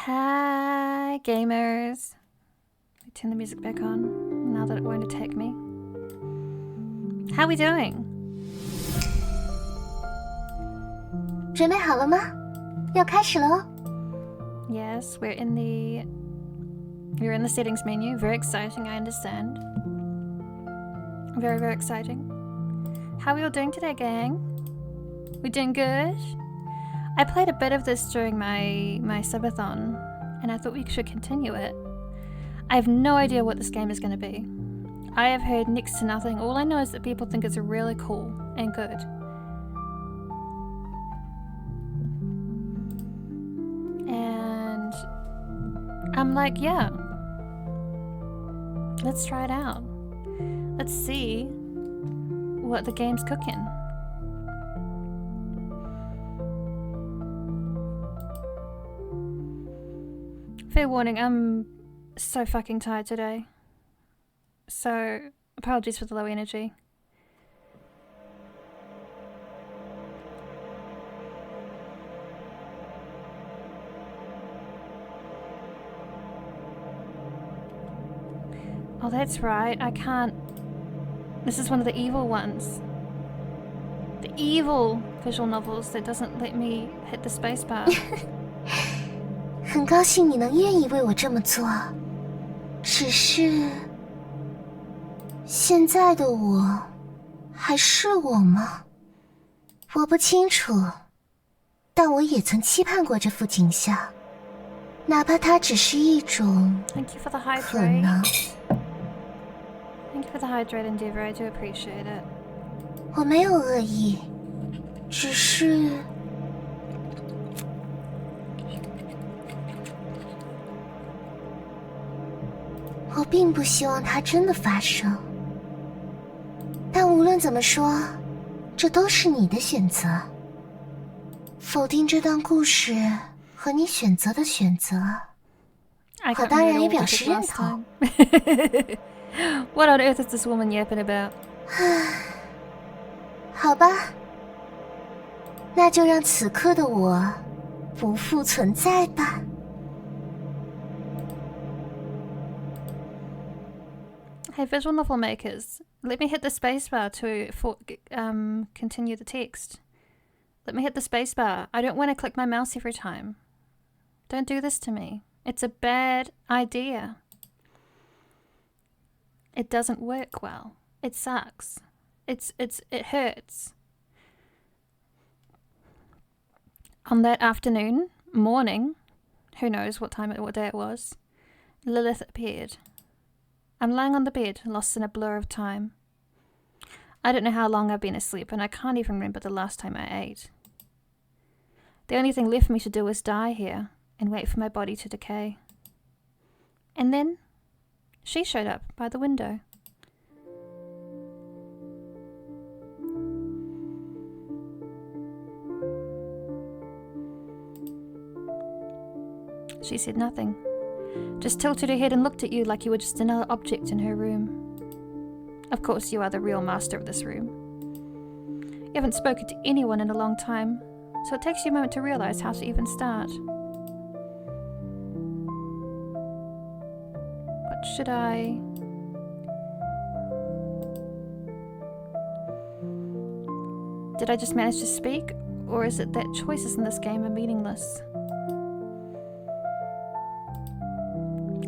Hi, gamers. Turn the music back on now that it won't attack me. How are we doing? 准备好了吗？要开始了哦。 Yes, we're in the settings menu. Very exciting, I understand. Very, very exciting. How are we all doing today, gang? We doing good? I played a bit of this during my subathon, and I thought we should continue it. I have no idea what this game is going to be. I have heard next to nothing. All I know is that people think it's really cool and good. And I'm like, yeah, let's try it out. Let's see what the game's cooking. Fair warning, I'm so fucking tired today. So, apologies for the low energy. Oh, that's right, I can't... This is one of the evil ones. The evil visual novels that doesn't let me hit the spacebar. 很高兴你能愿意为我这么做，只是现在的我还是我吗？我不清楚，但我也曾期盼过这幅景象，哪怕它只是一种 Thank you for the 可 hydrate. 能。 Thank you for the hydrate, Endeavour. I do appreciate it. 我没有恶意，只是我并不希望它真的发生。但无论怎么说，这都是你的选择。否定这段故事和你选择的选择， I 我 got 当然 muted 也 all 表 the 示 shit 认 last 同。 time. What on earth is this woman yapping about? 好吧，那就让此刻的我不复存在吧。 I Hey, visual novel makers, let me hit the spacebar to continue the text. Let me hit the spacebar. I don't want to click my mouse every time. Don't do this to me. It's a bad idea. It doesn't work well. It sucks. It hurts. On that morning, who knows what day it was, Lilith appeared. I'm lying on the bed, lost in a blur of time. I don't know how long I've been asleep, and I can't even remember the last time I ate. The only thing left for me to do was die here and wait for my body to decay. And then she showed up by the window. She said nothing, just tilted her head and looked at you like you were just another object in her room. Of course, you are the real master of this room. You haven't spoken to anyone in a long time, so it takes you a moment to realize how to even start. What should I... Did I just manage to speak, or is it that choices in this game are meaningless?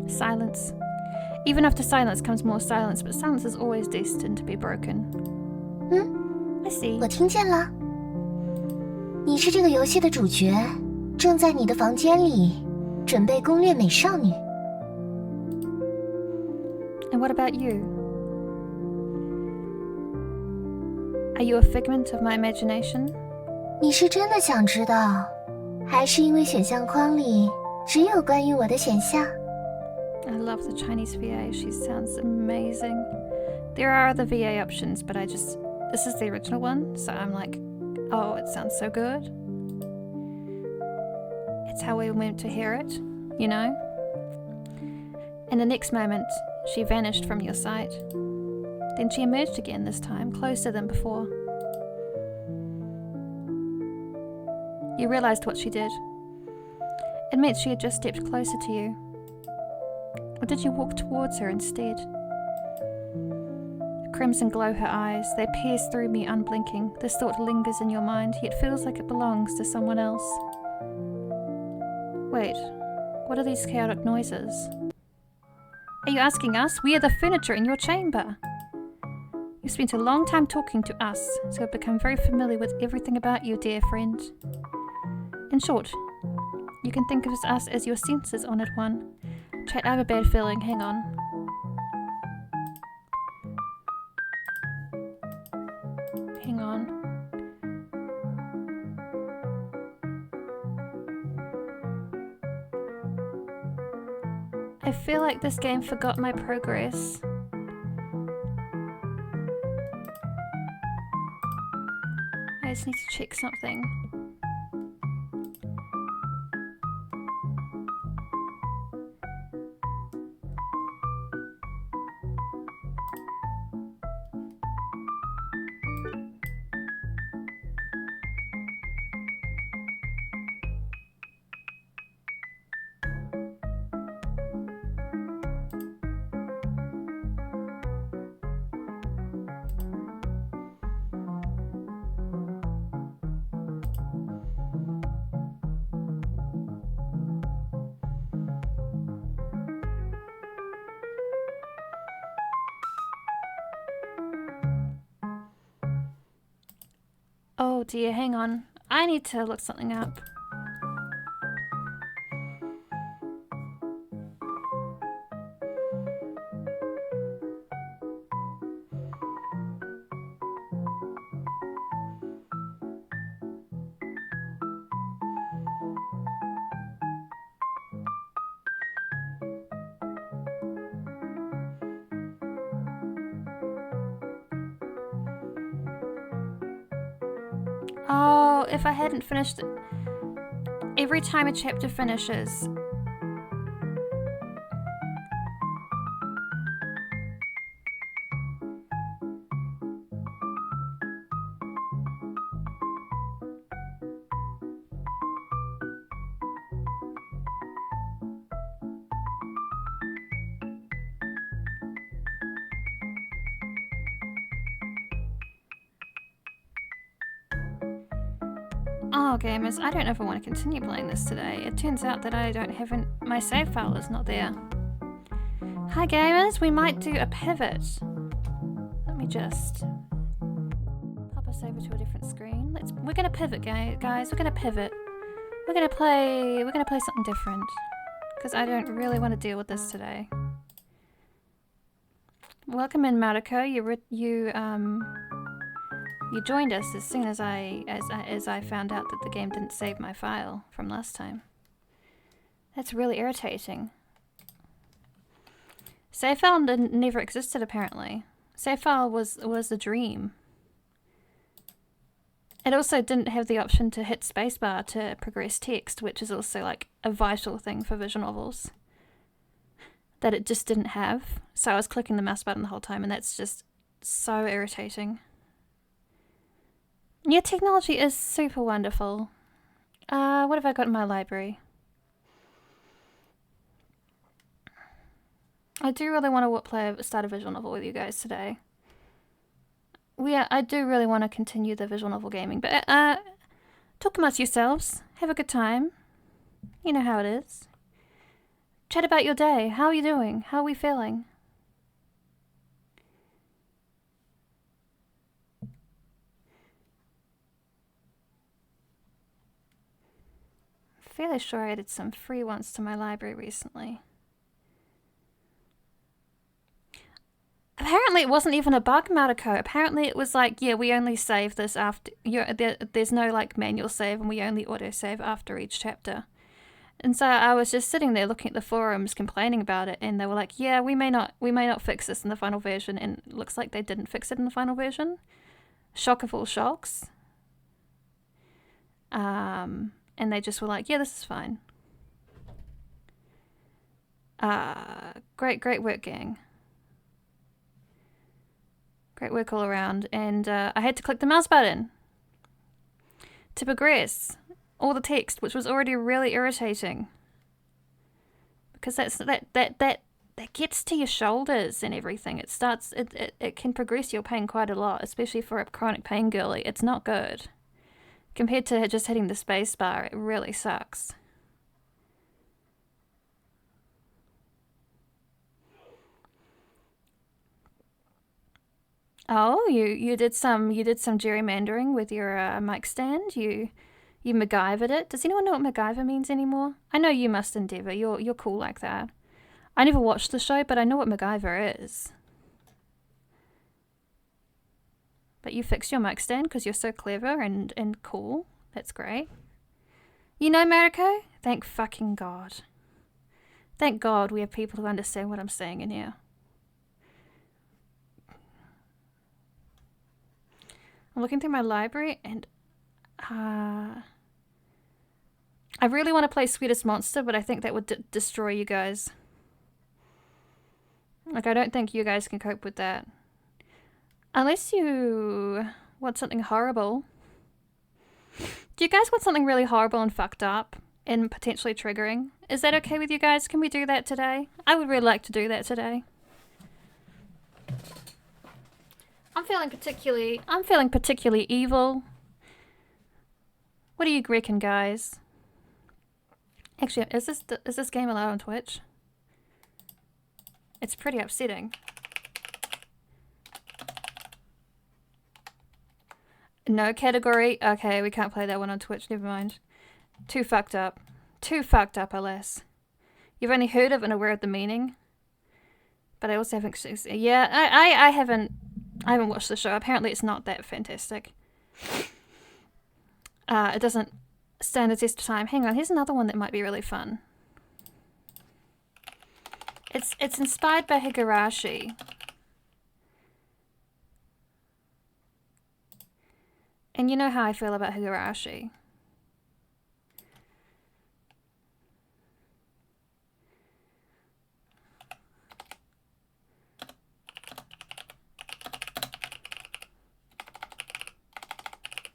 Silence. Even after silence comes more silence, but silence is always destined to be broken. I see. 我听见了。你是这个游戏的主角，正在你的房间里准备攻略美少女。And what about you? Are you a figment of my imagination? 你是真的想知道，还是因为选项框里只有关于我的选项？ I love the Chinese VA. She sounds amazing. There are other VA options, but this is the original one, so I'm like, oh, it sounds so good. It's how we were meant to hear it, you know? In the next moment, she vanished from your sight. Then she emerged again, this time, closer than before. You realized what she did. It meant she had just stepped closer to you. Or did you walk towards her instead? A crimson glow her eyes. They pierce through me unblinking. This thought lingers in your mind, yet feels like it belongs to someone else. Wait, what are these chaotic noises? Are you asking us? We are the furniture in your chamber. You've spent a long time talking to us, so I've become very familiar with everything about you, dear friend. In short, you can think of us as your senses Honoured One. Chat, I have a bad feeling. Hang on. Hang on. I feel like this game forgot my progress. I just need to check something. Oh dear, hang on. I need to look something up. Oh, if I hadn't finished it. Every time a chapter finishes. Oh, gamers, I don't know if I want to continue playing this today. It turns out that I don't have my save file is not there. Hi gamers, we might do a pivot. Let me just pop us over to a different screen. We're gonna pivot, guys. We're gonna pivot. We're gonna play something different. Because I don't really want to deal with this today. Welcome in, Mariko. You joined us as soon as I found out that the game didn't save my file from last time. That's really irritating. Save file never existed apparently. Save file was a dream. It also didn't have the option to hit spacebar to progress text, which is also like a vital thing for visual novels. That it just didn't have. So I was clicking the mouse button the whole time, and that's just so irritating. Yeah, technology is super wonderful. What have I got in my library? I do really want to start a visual novel with you guys today. I do really want to continue the visual novel gaming, but talk amongst yourselves, have a good time. You know how it is. Chat about your day. How are you doing? How are we feeling? Fairly sure I added some free ones to my library recently. Apparently it wasn't even a bug, Mariko. Apparently it was like, yeah, we only save this after... there's no like manual save, and we only autosave after each chapter. And so I was just sitting there looking at the forums complaining about it, and they were like, yeah, we may not fix this in the final version, and it looks like they didn't fix it in the final version. Shock of all shocks. And they just were like, yeah, this is fine. Great work, gang. Great work all around. And I had to click the mouse button to progress all the text, which was already really irritating. Because that gets to your shoulders and everything. It can progress your pain quite a lot, especially for a chronic pain girly. It's not good. Compared to just hitting the space bar, it really sucks. Oh, you did some gerrymandering with your mic stand. You MacGyvered it. Does anyone know what MacGyver means anymore? I know you must, Endeavour. You're cool like that. I never watched the show, but I know what MacGyver is. But you fixed your mic stand because you're so clever and cool. That's great. You know, Mariko? Thank fucking God. Thank God we have people who understand what I'm saying in here. I'm looking through my library and I really want to play Sweetest Monster, but I think that would destroy you guys. Like, I don't think you guys can cope with that. Unless you want something horrible. Do you guys want something really horrible and fucked up and potentially triggering? Is that okay with you guys? Can we do that today? I would really like to do that today. I'm feeling particularly evil. What do you reckon, guys? Actually, is this game allowed on Twitch? It's pretty upsetting. No category? Okay, we can't play that one on Twitch, never mind. Too fucked up. Too fucked up, alas. You've only heard of and aware of the meaning. But I also haven't... Yeah, I haven't watched the show. Apparently it's not that fantastic. It doesn't stand the test of time. Hang on, here's another one that might be really fun. It's inspired by Higurashi. And you know how I feel about Higurashi.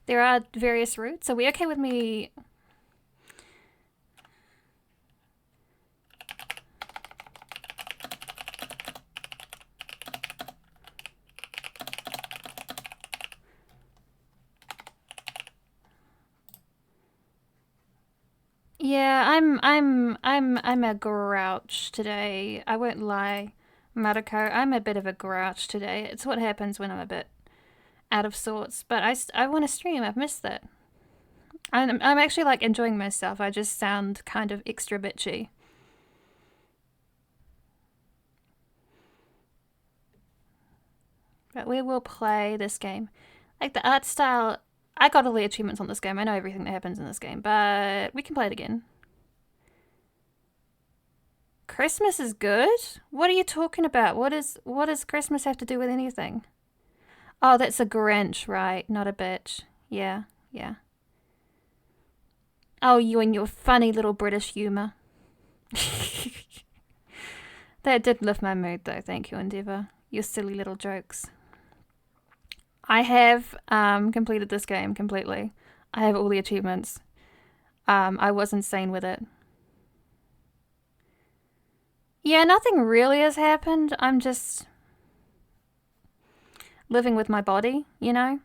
There are various routes. Are we okay with me... Yeah, I'm a grouch today. I won't lie, Mariko. I'm a bit of a grouch today. It's what happens when I'm a bit out of sorts. But I want to stream. I've missed that. I'm actually like enjoying myself. I just sound kind of extra bitchy. But we will play this game. Like the art style, I got all the achievements on this game. I know everything that happens in this game, but we can play it again. Christmas is good? What are you talking about? What does Christmas have to do with anything? Oh, that's a Grinch, right? Not a bitch. Yeah, yeah. Oh, you and your funny little British humour. That did lift my mood though, thank you, Endeavour. Your silly little jokes. I have completed this game completely. I have all the achievements. I was insane with it. Yeah, nothing really has happened. I'm just living with my body, you know?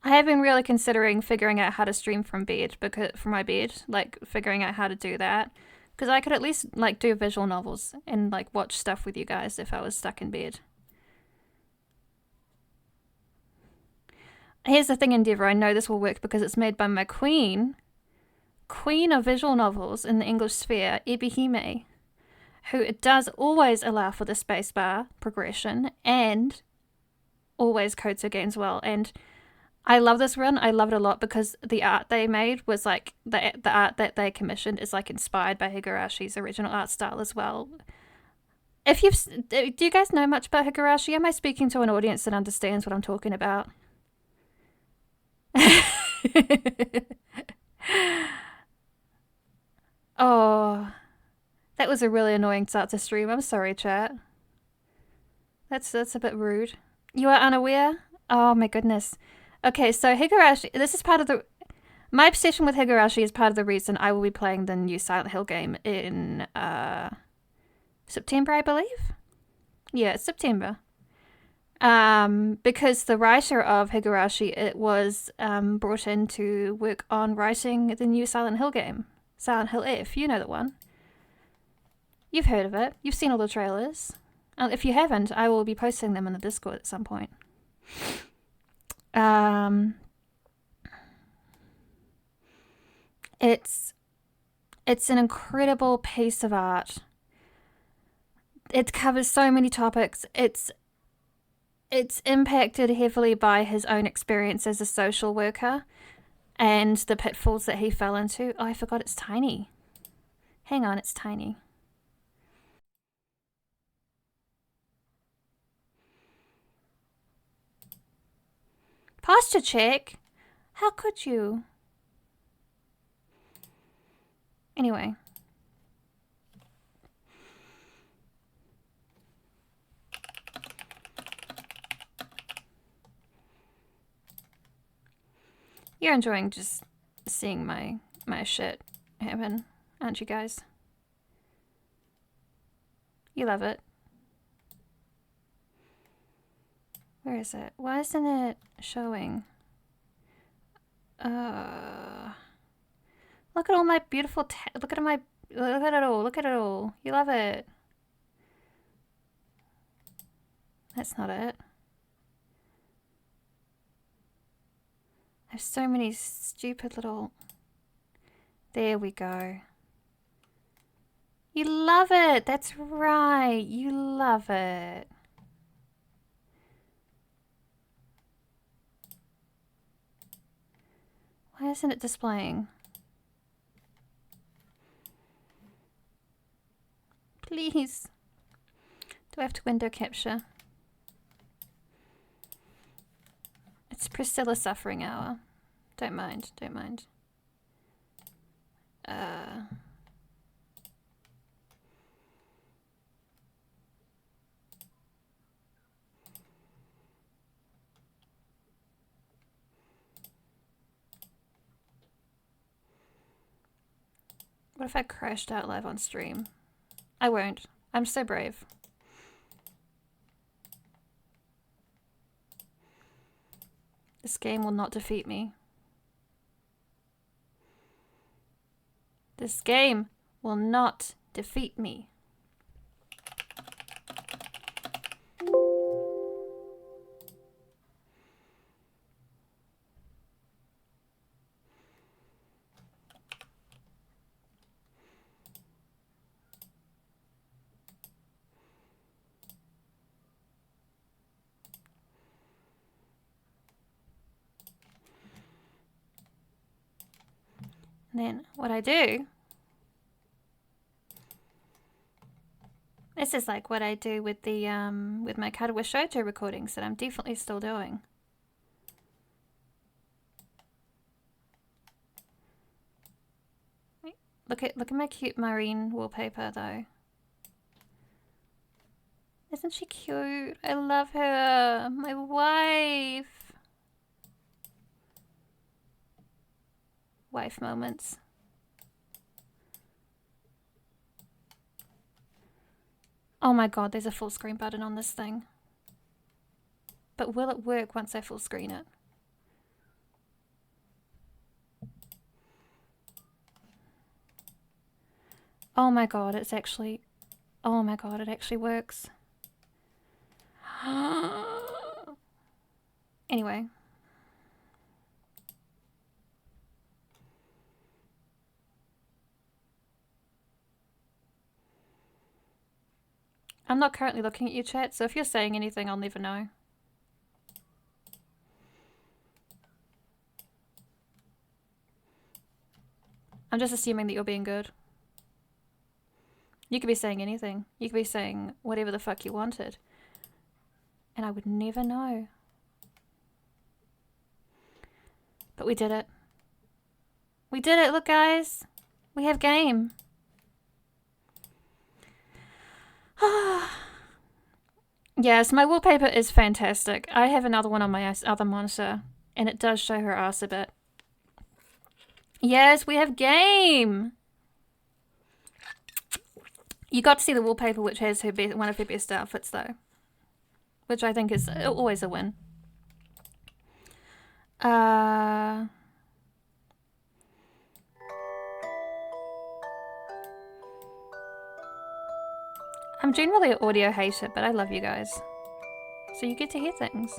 I have been really considering figuring out how to stream from my bed, like figuring out how to do that. Because I could at least like do visual novels and like watch stuff with you guys if I was stuck in bed. Here's the thing, Endeavour, I know this will work because it's made by my queen of visual novels in the English sphere, Ebihime, who does always allow for the spacebar progression and always codes her games well. And I love this run. I love it a lot because the art they made was like the art that they commissioned is like inspired by Higarashi's original art style as well. Do you guys know much about Higurashi? Am I speaking to an audience that understands what I'm talking about? Oh, that was a really annoying start to stream. I'm sorry, chat. That's a bit rude. You are unaware? Oh my goodness. Okay, so Higurashi, this is part of my obsession with Higurashi is part of the reason I will be playing the new Silent Hill game in September, I believe. Yeah, it's September. Because the writer of Higurashi, it was brought in to work on writing the new Silent Hill game. Silent Hill F, you know the one. You've heard of it. You've seen all the trailers. If you haven't, I will be posting them in the Discord at some point. It's an incredible piece of art. It covers so many topics. It's impacted heavily by his own experience as a social worker and the pitfalls that he fell into. Oh, I forgot it's tiny. Hang on, it's tiny. Posture check? How could you? Anyway. You're enjoying just seeing my shit happen, aren't you guys? You love it. Where is it? Why isn't it showing? Look at all my beautiful look at it all. Look at it all. You love it. That's not it. There's so many stupid little... There we go. You love it. That's right. You love it. Why isn't it displaying? Please. Do I have to window capture? It's Priscilla suffering hour. Don't mind, don't mind. What if I crashed out live on stream? I won't. I'm so brave. This game will not defeat me. This game will not defeat me. And then what I do, this is like what I do with the with my Karawa Shoujo recordings that I'm definitely still doing. Look at my cute marine wallpaper though. Isn't she cute? I love her. My wife. Wife moments. Oh my god, there's a full screen button on this thing. But will it work once I full screen it? Oh my god, it's actually... Oh my god, it actually works. Anyway. I'm not currently looking at your chat, so if you're saying anything, I'll never know. I'm just assuming that you're being good. You could be saying anything. You could be saying whatever the fuck you wanted. And I would never know. But we did it. We did it, look guys. We have game. Yes, my wallpaper is fantastic. I have another one on my other monitor, and it does show her ass a bit. Yes, we have game! You got to see the wallpaper, which has her one of her best outfits, though. Which I think is always a win. I'm generally an audio hater, but I love you guys. So you get to hear things.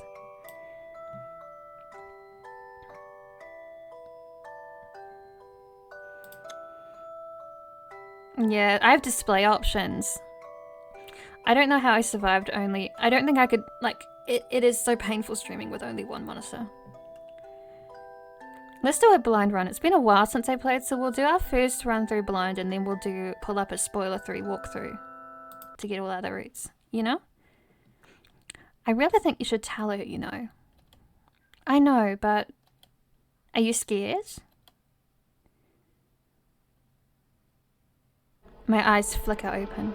Yeah, I have display options. I don't know how I survived only... I don't think I could... Like, it is so painful streaming with only one monitor. Let's do a blind run. It's been a while since I played, so we'll do our first run through blind, and then we'll pull up a spoiler 3 walkthrough to get all other routes, you know? I really think you should tell her, you know. I know, but are you scared? My eyes flicker open.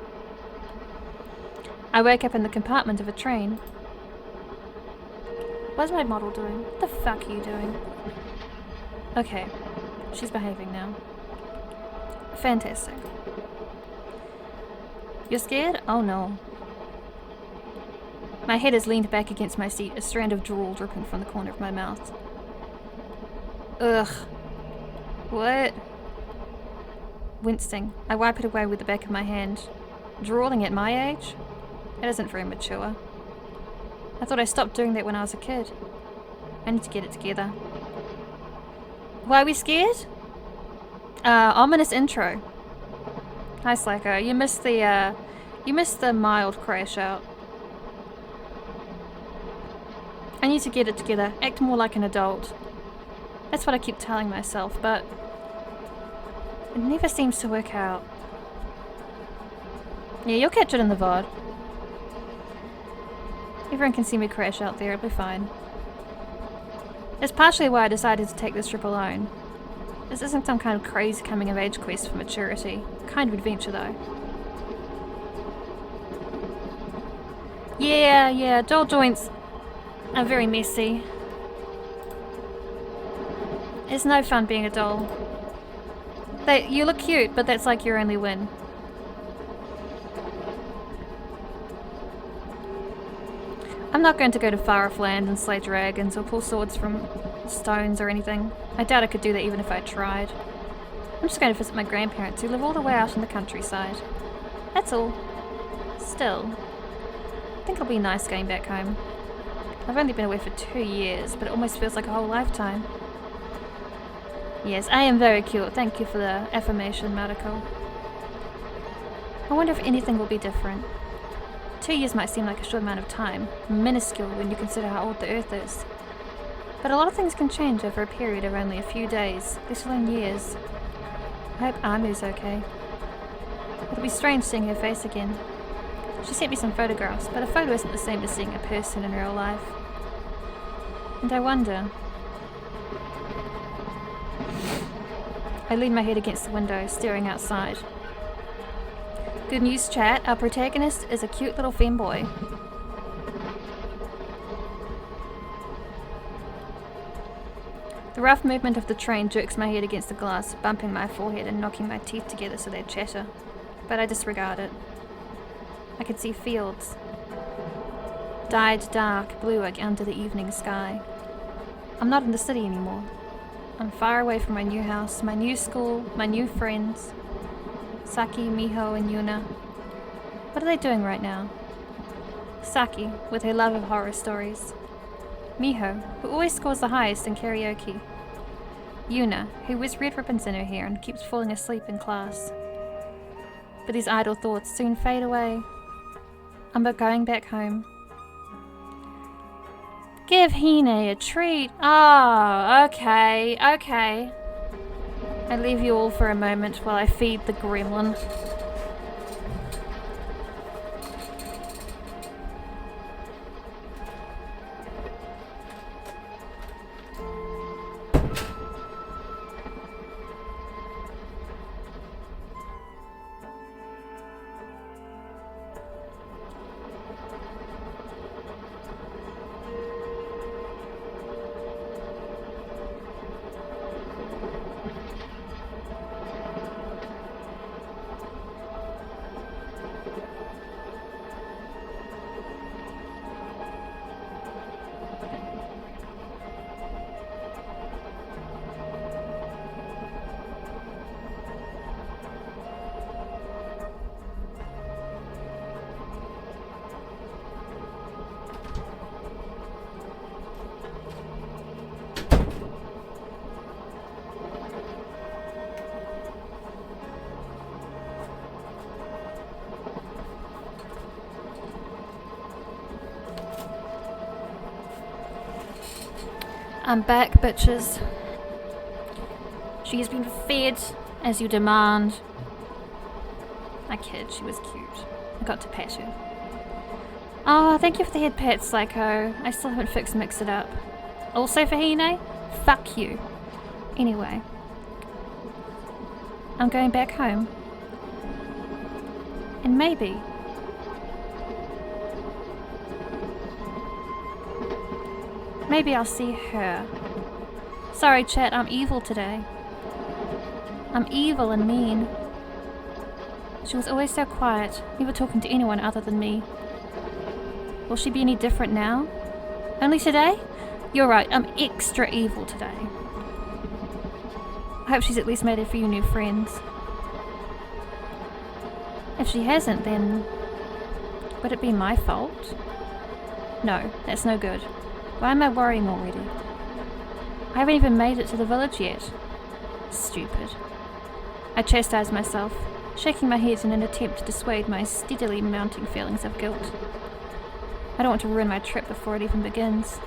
I wake up in the compartment of a train. What's my model doing? What the fuck are you doing? Okay, she's behaving now. Fantastic. You're scared? Oh no. My head is leaned back against my seat, a strand of drool dripping from the corner of my mouth. Ugh. What? Wincing, I wipe it away with the back of my hand. Drooling at my age? That isn't very mature. I thought I stopped doing that when I was a kid. I need to get it together. Why are we scared? Ominous intro. Hi Slacker, you missed the mild crash out. I need to get it together, act more like an adult. That's what I keep telling myself, but it never seems to work out. Yeah, you'll catch it in the VOD. Everyone can see me crash out there, it'll be fine. That's partially why I decided to take this trip alone. This isn't some kind of crazy coming-of-age quest for maturity. Kind of adventure, though. Yeah, doll joints are very messy. It's no fun being a doll. You look cute, but that's like your only win. I'm not going to go to far off land and slay dragons or pull swords from stones or anything. I doubt I could do that even if I tried. I'm just going to visit my grandparents who live all the way out in the countryside. That's all. Still, I think it'll be nice going back home. I've only been away for 2 years, but it almost feels like a whole lifetime. Yes, I am very cute. Thank you for the affirmation, Mariko. I wonder if anything will be different. 2 years might seem like a short amount of time, minuscule when you consider how old the Earth is. But a lot of things can change over a period of only a few days, let alone years. I hope Amu's okay. It'll be strange seeing her face again. She sent me some photographs, but a photo isn't the same as seeing a person in real life. And I wonder... I lean my head against the window, staring outside. Good news, chat. Our protagonist is a cute little femboy. The rough movement of the train jerks my head against the glass, bumping my forehead and knocking my teeth together so they chatter. But I disregard it. I could see fields. Dyed dark blue under the evening sky. I'm not in the city anymore. I'm far away from my new house, my new school, my new friends. Saki, Miho, and Yuna. What are they doing right now? Saki, with her love of horror stories. Miho, who always scores the highest in karaoke. Yuna, who wears red ribbons in her hair and keeps falling asleep in class. But these idle thoughts soon fade away. I'm but going back home. Give Hine a treat. Oh, okay. I leave you all for a moment while I feed the gremlin. I'm back, bitches. She has been fed as you demand. I kid, she was cute. I got to pet her. Oh, thank you for the head pat, Psycho. I still haven't fixed Mix It Up. Also for Hine? Fuck you. Anyway. I'm going back home. And maybe I'll see her. Sorry, chat, I'm evil today. I'm evil and mean. She was always so quiet, never talking to anyone other than me. Will she be any different now? Only today? You're right, I'm extra evil today. I hope she's at least made a few new friends. If she hasn't, then... would it be my fault? No, that's no good. Why am I worrying already? I haven't even made it to the village yet. Stupid. I chastise myself, shaking my head in an attempt to dissuade my steadily mounting feelings of guilt. I don't want to ruin my trip before it even begins.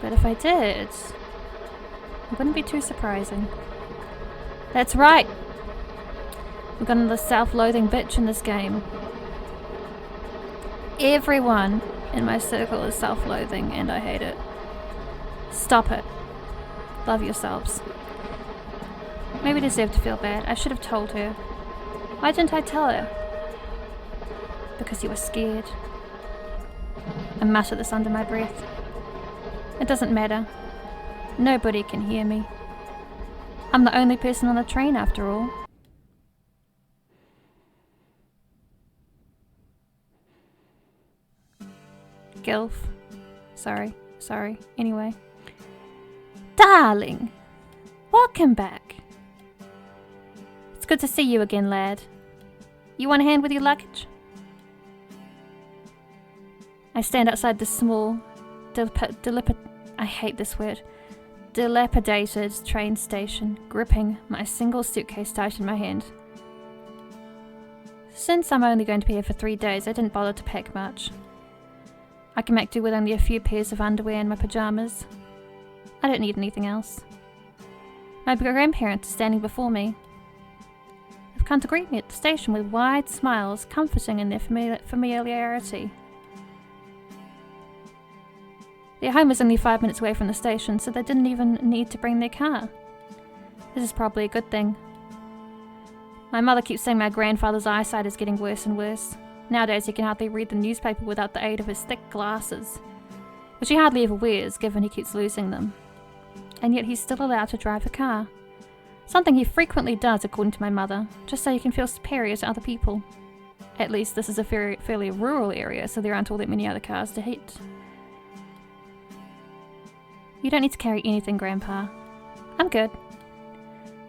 But if I did, it wouldn't be too surprising. That's right! We've got another self-loathing bitch in this game. Everyone in my circle is self-loathing, and I hate it. Stop it. Love yourselves. Maybe I deserve to feel bad. I should have told her. Why didn't I tell her? Because you were scared. I mutter this under my breath. It doesn't matter. Nobody can hear me. I'm the only person on the train after all. Gilf. Sorry. Anyway. Darling! Welcome back. It's good to see you again, lad. You want a hand with your luggage? I stand outside the small, I hate this word. Dilapidated train station, gripping my single suitcase tight in my hand. Since I'm only going to be here for 3 days, I didn't bother to pack much. I can make do with only a few pairs of underwear and my pajamas. I don't need anything else. My grandparents are standing before me. They've come to greet me at the station with wide smiles, comforting in their familiarity. Their home is only 5 minutes away from the station, so they didn't even need to bring their car. This is probably a good thing. My mother keeps saying my grandfather's eyesight is getting worse and worse. Nowadays he can hardly read the newspaper without the aid of his thick glasses, which he hardly ever wears, given he keeps losing them. And yet he's still allowed to drive a car. Something he frequently does, according to my mother, just so he can feel superior to other people. At least this is a fairly rural area, so there aren't all that many other cars to hit. You don't need to carry anything, Grandpa. I'm good.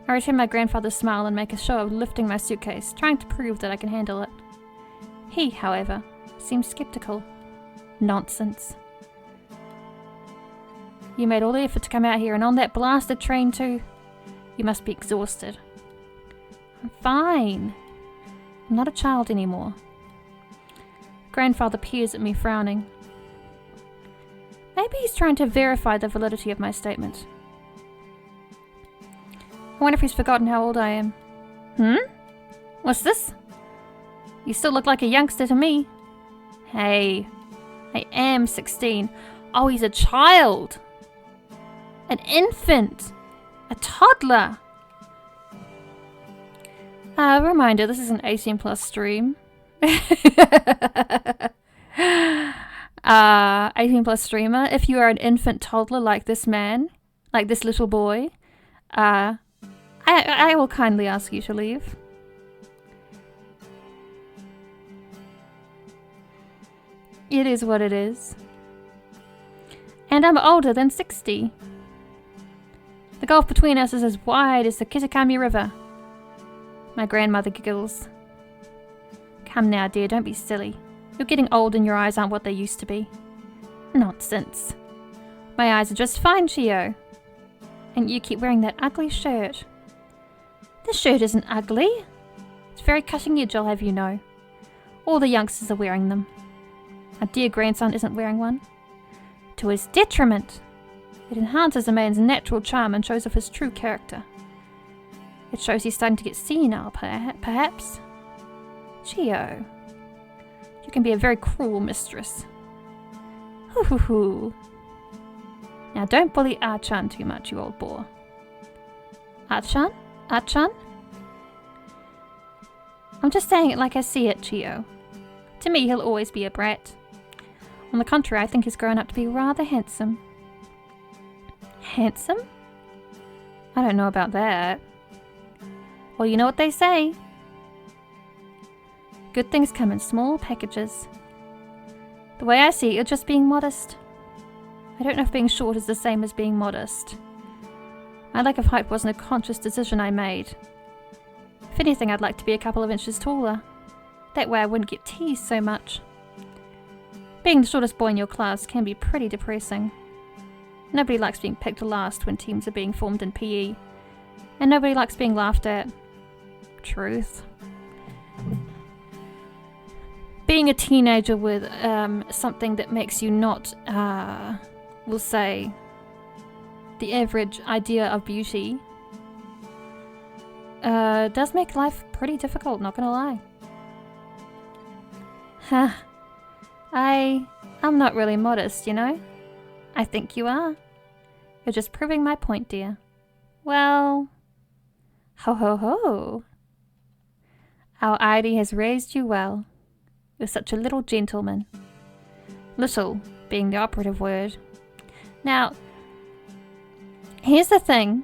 I return my grandfather's smile and make a show of lifting my suitcase, trying to prove that I can handle it. He, however, seems skeptical. Nonsense. You made all the effort to come out here, and on that blasted train too. You must be exhausted. I'm fine. I'm not a child anymore. Grandfather peers at me, frowning. Maybe he's trying to verify the validity of my statement. I wonder if he's forgotten how old I am. What's this? You still look like a youngster to me. Hey, I am 16. Oh, he's a child. An infant. A toddler. Reminder, this is an 18+ stream. 18+ streamer. If you are an infant toddler like this man, like this little boy, I will kindly ask you to leave. It is what it is. And I'm older than 60. The gulf between us is as wide as the Kitakami River. My grandmother giggles. Come now, dear, don't be silly. You're getting old and your eyes aren't what they used to be. Nonsense. My eyes are just fine, Chio. And you keep wearing that ugly shirt. This shirt isn't ugly. It's very cutting edge, I'll have you know. All the youngsters are wearing them. Our dear grandson isn't wearing one. To his detriment. It enhances a man's natural charm and shows off his true character. It shows he's starting to get senile, perhaps. Chio. You can be a very cruel mistress. Hoo hoo hoo. Now don't bully Archan too much, you old boar. Archan? Archan? I'm just saying it like I see it, Chio. To me, he'll always be a brat. On the contrary, I think he's grown up to be rather handsome. Handsome? I don't know about that. Well, you know what they say. Good things come in small packages. The way I see it, you're just being modest. I don't know if being short is the same as being modest. My lack of height wasn't a conscious decision I made. If anything, I'd like to be a couple of inches taller. That way I wouldn't get teased so much. Being the shortest boy in your class can be pretty depressing. Nobody likes being picked last when teams are being formed in PE. And nobody likes being laughed at. Truth. Being a teenager with something that makes you not, we'll say, the average idea of beauty does make life pretty difficult, not gonna lie. Huh. I'm not really modest, you know? I think you are. You're just proving my point, dear. Well, ho ho ho. Our ID has raised you well. You're such a little gentleman. Little being the operative word. Now, here's the thing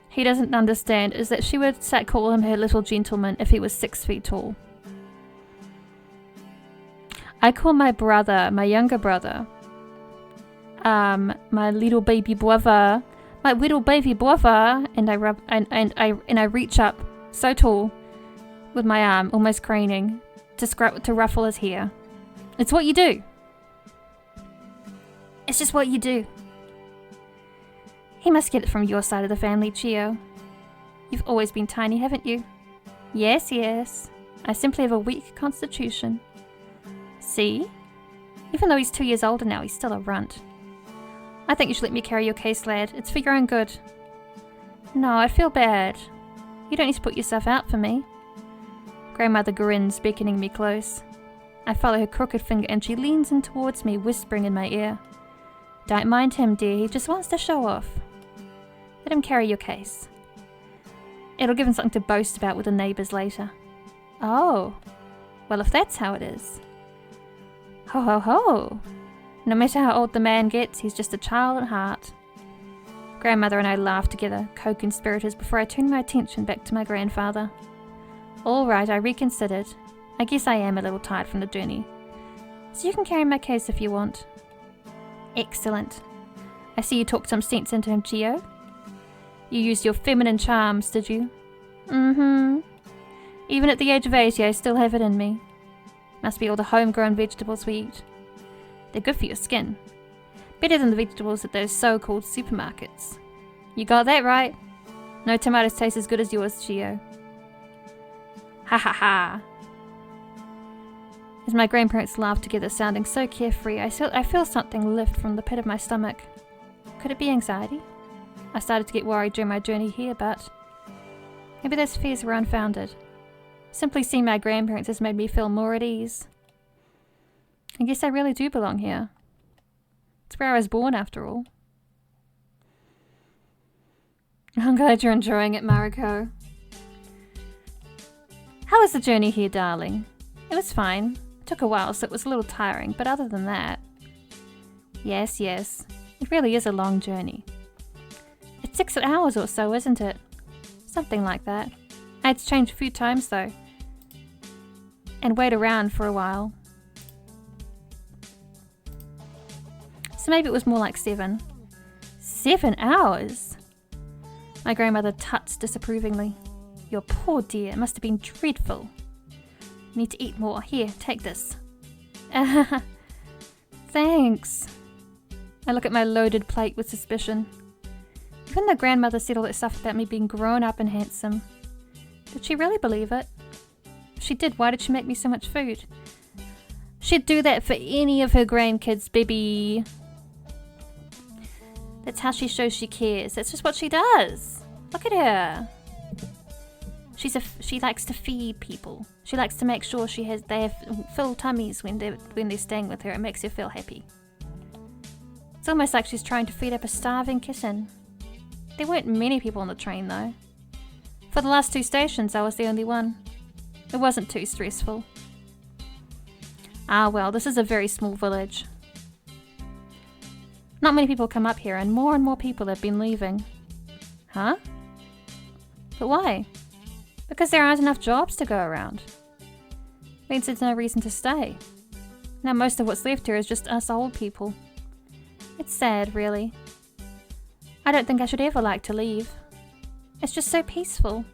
he doesn't understand is that she would call him her little gentleman if he was 6 feet tall. I call my brother, my younger brother, my little baby brother, and I reach up so tall, with my arm almost craning, to ruffle his hair. It's what you do. It's just what you do. He must get it from your side of the family, Chio. You've always been tiny, haven't you? Yes, yes. I simply have a weak constitution. See? Even though he's 2 years older now, he's still a runt. I think you should let me carry your case, lad. It's for your own good. No, I feel bad. You don't need to put yourself out for me. Grandmother grins, beckoning me close. I follow her crooked finger and she leans in towards me, whispering in my ear. Don't mind him, dear. He just wants to show off. Let him carry your case. It'll give him something to boast about with the neighbours later. Oh. Well, if that's how it is. Ho ho ho. No matter how old the man gets, he's just a child at heart. Grandmother and I laugh together, co-conspirators, before I turn my attention back to my grandfather. All right, I reconsidered. I guess I am a little tired from the journey. So you can carry my case if you want. Excellent. I see you talked some sense into him, Chio. You used your feminine charms, did you? Mm-hmm. Even at the age of 80, I still have it in me. Must be all the homegrown vegetables we eat. They're good for your skin. Better than the vegetables at those so-called supermarkets. You got that right. No tomatoes taste as good as yours, Chio. Ha ha ha. As my grandparents laugh together, sounding so carefree, I feel something lift from the pit of my stomach. Could it be anxiety? I started to get worried during my journey here, but maybe those fears were unfounded. Simply seeing my grandparents has made me feel more at ease. I guess I really do belong here. It's where I was born, after all. I'm glad you're enjoying it, Mariko. How was the journey here, darling? It was fine. It took a while, so it was a little tiring, but other than that... Yes, yes. It really is a long journey. It's 6 hours or so, isn't it? Something like that. I had to change a few times, though. And wait around for a while. So maybe it was more like 7. 7 hours? My grandmother tuts disapprovingly. Your poor dear, it must have been dreadful. You need to eat more. Here, take this. Thanks. I look at my loaded plate with suspicion. Even though grandmother said all that stuff about me being grown up and handsome, did she really believe it? If she did, why did she make me so much food? She'd do that for any of her grandkids, baby. That's how she shows she cares. That's just what she does. Look at her. She likes to feed people. She likes to make sure they have full tummies when they're staying with her. It makes her feel happy. It's almost like she's trying to feed up a starving kitten. There weren't many people on the train though. For the last 2 stations, I was the only one. It wasn't too stressful. Ah well, this is a very small village. Not many people come up here, and more people have been leaving. Huh? But why? Because there aren't enough jobs to go around. Means there's no reason to stay. Now most of what's left here is just us old people. It's sad, really. I don't think I should ever like to leave. It's just so peaceful.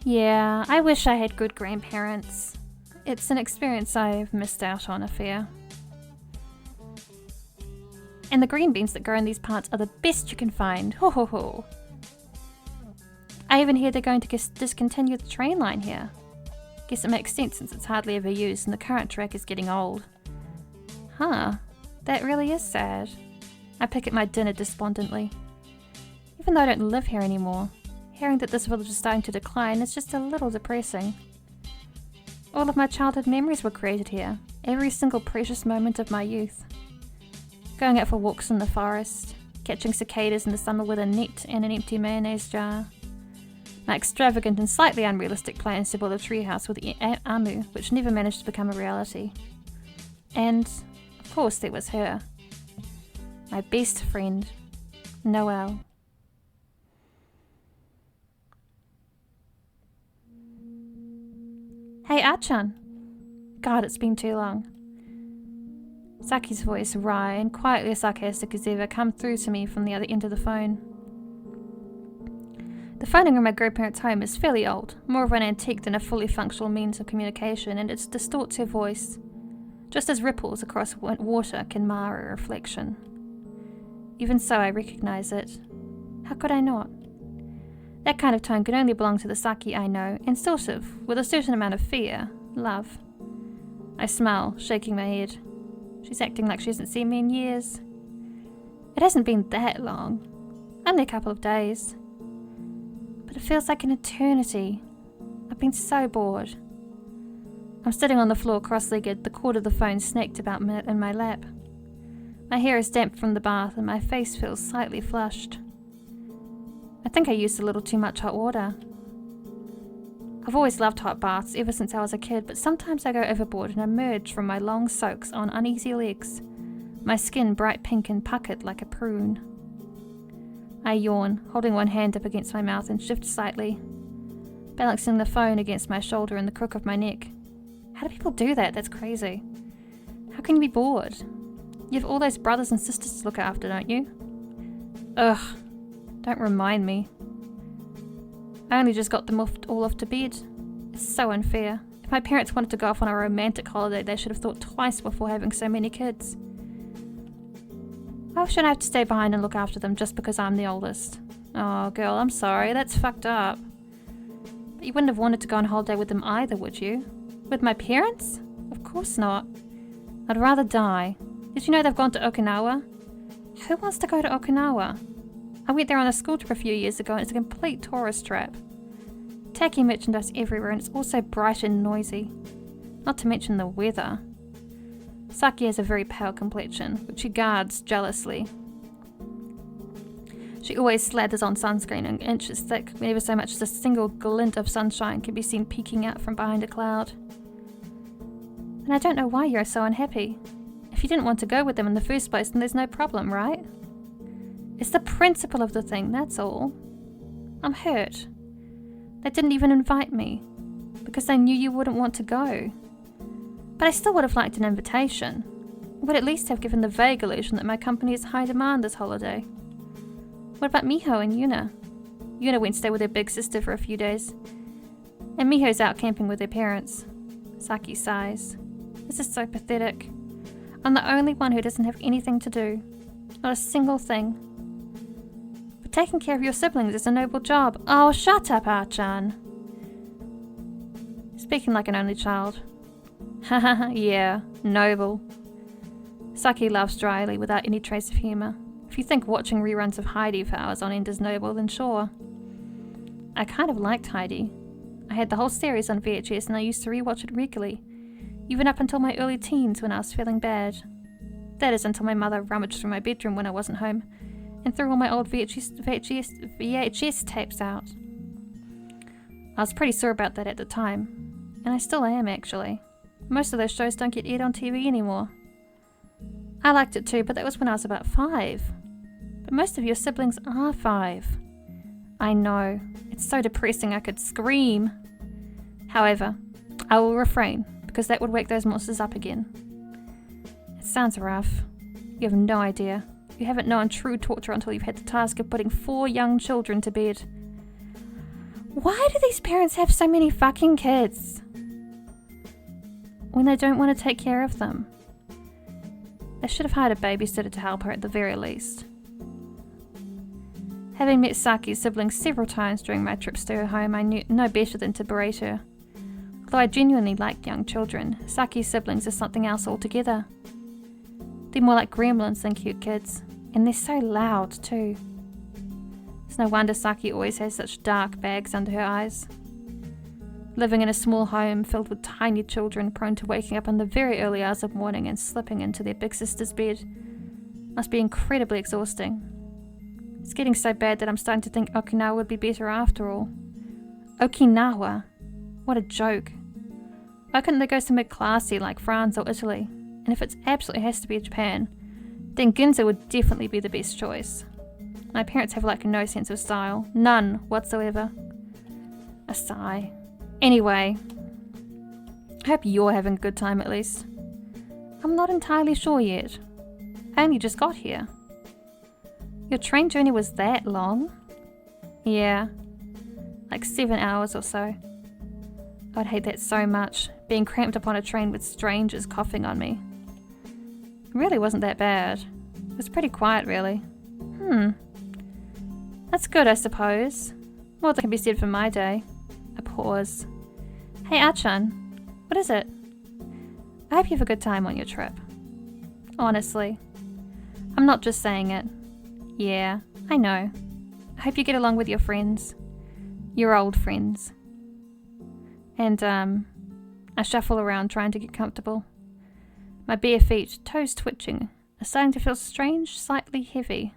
Yeah, I wish I had good grandparents. It's an experience I've missed out on, I fear. And the green beans that grow in these parts are the best you can find. Ho ho ho. I even hear they're going to discontinue the train line here. Guess it makes sense since it's hardly ever used and the current track is getting old. Huh, that really is sad. I pick at my dinner despondently. Even though I don't live here anymore, hearing that this village is starting to decline is just a little depressing. All of my childhood memories were created here, every single precious moment of my youth. Going out for walks in the forest, catching cicadas in the summer with a net and an empty mayonnaise jar. My extravagant and slightly unrealistic plans to build a treehouse with Amu, which never managed to become a reality. And, of course, there was her. My best friend, Noelle. Hey, Achan. God, it's been too long. Saki's voice, wry and quietly sarcastic as ever, come through to me from the other end of the phone. The phoning in my grandparents' home is fairly old, more of an antique than a fully functional means of communication, and it distorts her voice, just as ripples across water can mar a reflection. Even so, I recognize it. How could I not? That kind of tone can only belong to the Saki I know, and sort of, with a certain amount of fear, love. I smile, shaking my head. She's acting like she hasn't seen me in years. It hasn't been that long. Only a couple of days. But it feels like an eternity. I've been so bored. I'm sitting on the floor cross-legged, the cord of the phone snaked about in my lap. My hair is damp from the bath and my face feels slightly flushed. I think I used a little too much hot water. I've always loved hot baths ever since I was a kid, but sometimes I go overboard and emerge from my long soaks on uneasy legs, my skin bright pink and puckered like a prune. I yawn, holding one hand up against my mouth and shift slightly, balancing the phone against my shoulder and the crook of my neck. How do people do that? That's crazy. How can you be bored? You have all those brothers and sisters to look after, don't you? Ugh, don't remind me. I only just got them all off to bed. It's so unfair. If my parents wanted to go off on a romantic holiday, they should have thought twice before having so many kids. Why should I have to stay behind and look after them just because I'm the oldest? Oh, girl, I'm sorry. That's fucked up. But you wouldn't have wanted to go on holiday with them either, would you? With my parents? Of course not. I'd rather die. Did you know they've gone to Okinawa? Who wants to go to Okinawa? I went there on a school trip a few years ago and it's a complete tourist trap. Tacky merchandise everywhere and it's also bright and noisy. Not to mention the weather. Saki has a very pale complexion, which she guards jealously. She always slathers on sunscreen and inches thick, whenever so much as a single glint of sunshine can be seen peeking out from behind a cloud. And I don't know why you're so unhappy. If you didn't want to go with them in the first place, then there's no problem, right? It's the principle of the thing, that's all. I'm hurt. They didn't even invite me, because they knew you wouldn't want to go. But I still would have liked an invitation. Would at least have given the vague illusion that my company is high demand this holiday. What about Miho and Yuna? Yuna went to stay with her big sister for a few days. And Miho's out camping with her parents. Saki sighs. This is so pathetic. I'm the only one who doesn't have anything to do. Not a single thing. But taking care of your siblings is a noble job. Oh, shut up, Ah-chan. Speaking like an only child. Haha, yeah, noble. Saki laughs dryly without any trace of humour. If you think watching reruns of Heidi for hours on end is noble, then sure. I kind of liked Heidi. I had the whole series on VHS and I used to rewatch it regularly, even up until my early teens when I was feeling bad. That is until my mother rummaged through my bedroom when I wasn't home and threw all my old VHS tapes out. I was pretty sore about that at the time, and I still am actually. Most of those shows don't get aired on TV anymore. I liked it too, but that was when I was about 5. But most of your siblings are 5. I know, it's so depressing I could scream. However, I will refrain, because that would wake those monsters up again. It sounds rough. You have no idea. You haven't known true torture until you've had the task of putting 4 young children to bed. Why do these parents have so many fucking kids? When they don't want to take care of them. They should have hired a babysitter to help her at the very least. Having met Saki's siblings several times during my trips to her home, I knew no better than to berate her. Although I genuinely like young children, Saki's siblings are something else altogether. They're more like gremlins than cute kids, and they're so loud too. It's no wonder Saki always has such dark bags under her eyes. Living in a small home filled with tiny children prone to waking up in the very early hours of morning and slipping into their big sister's bed must be incredibly exhausting. It's getting so bad that I'm starting to think Okinawa would be better after all. Okinawa? What a joke. Why couldn't they go somewhere classy like France or Italy? And if it absolutely has to be Japan, then Ginza would definitely be the best choice. My parents have like no sense of style. None whatsoever. A sigh. Anyway, I hope you're having a good time at least. I'm not entirely sure yet. I only just got here. Your train journey was that long? Yeah, Like 7 hours or so. I'd hate that so much, being cramped upon a train with strangers coughing on me. It really wasn't that bad. It was pretty quiet, really. That's good, I suppose. More than can be said for my day. A pause. Hey, Achan. What is it? I hope you have a good time on your trip. Honestly. I'm not just saying it. Yeah, I know. I hope you get along with your friends. Your old friends. And, I shuffle around trying to get comfortable. My bare feet, toes twitching, are starting to feel strange, slightly heavy.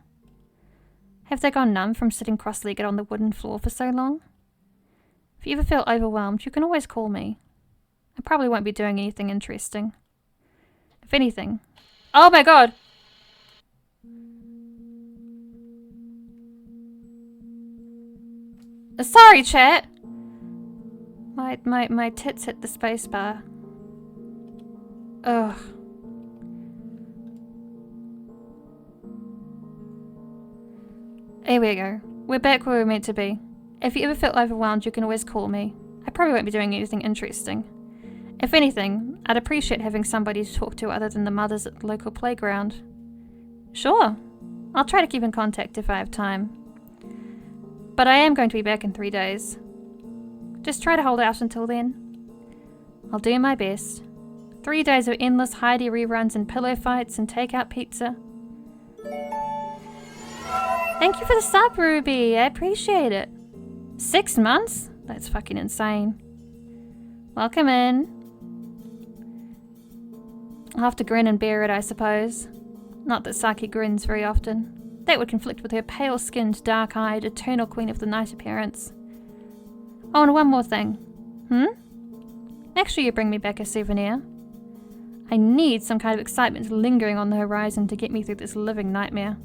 Have they gone numb from sitting cross-legged on the wooden floor for so long? If you ever feel overwhelmed, you can always call me. I probably won't be doing anything interesting. If anything... Oh my god! Sorry, chat! My tits hit the spacebar. Ugh. Here we go. We're back where we're meant to be. If you ever feel overwhelmed, you can always call me. I probably won't be doing anything interesting. If anything, I'd appreciate having somebody to talk to other than the mothers at the local playground. Sure. I'll try to keep in contact if I have time. But I am going to be back in 3 days. Just try to hold out until then. I'll do my best. 3 days of endless Heidi reruns and pillow fights and takeout pizza. Thank you for the sub, Ruby. I appreciate it. 6 months? That's fucking insane. Welcome in. I'll have to grin and bear it, I suppose. Not that Saki grins very often. That would conflict with her pale-skinned, dark-eyed, eternal queen of the night appearance. Oh, and one more thing. Make sure you bring me back a souvenir. I need some kind of excitement lingering on the horizon to get me through this living nightmare.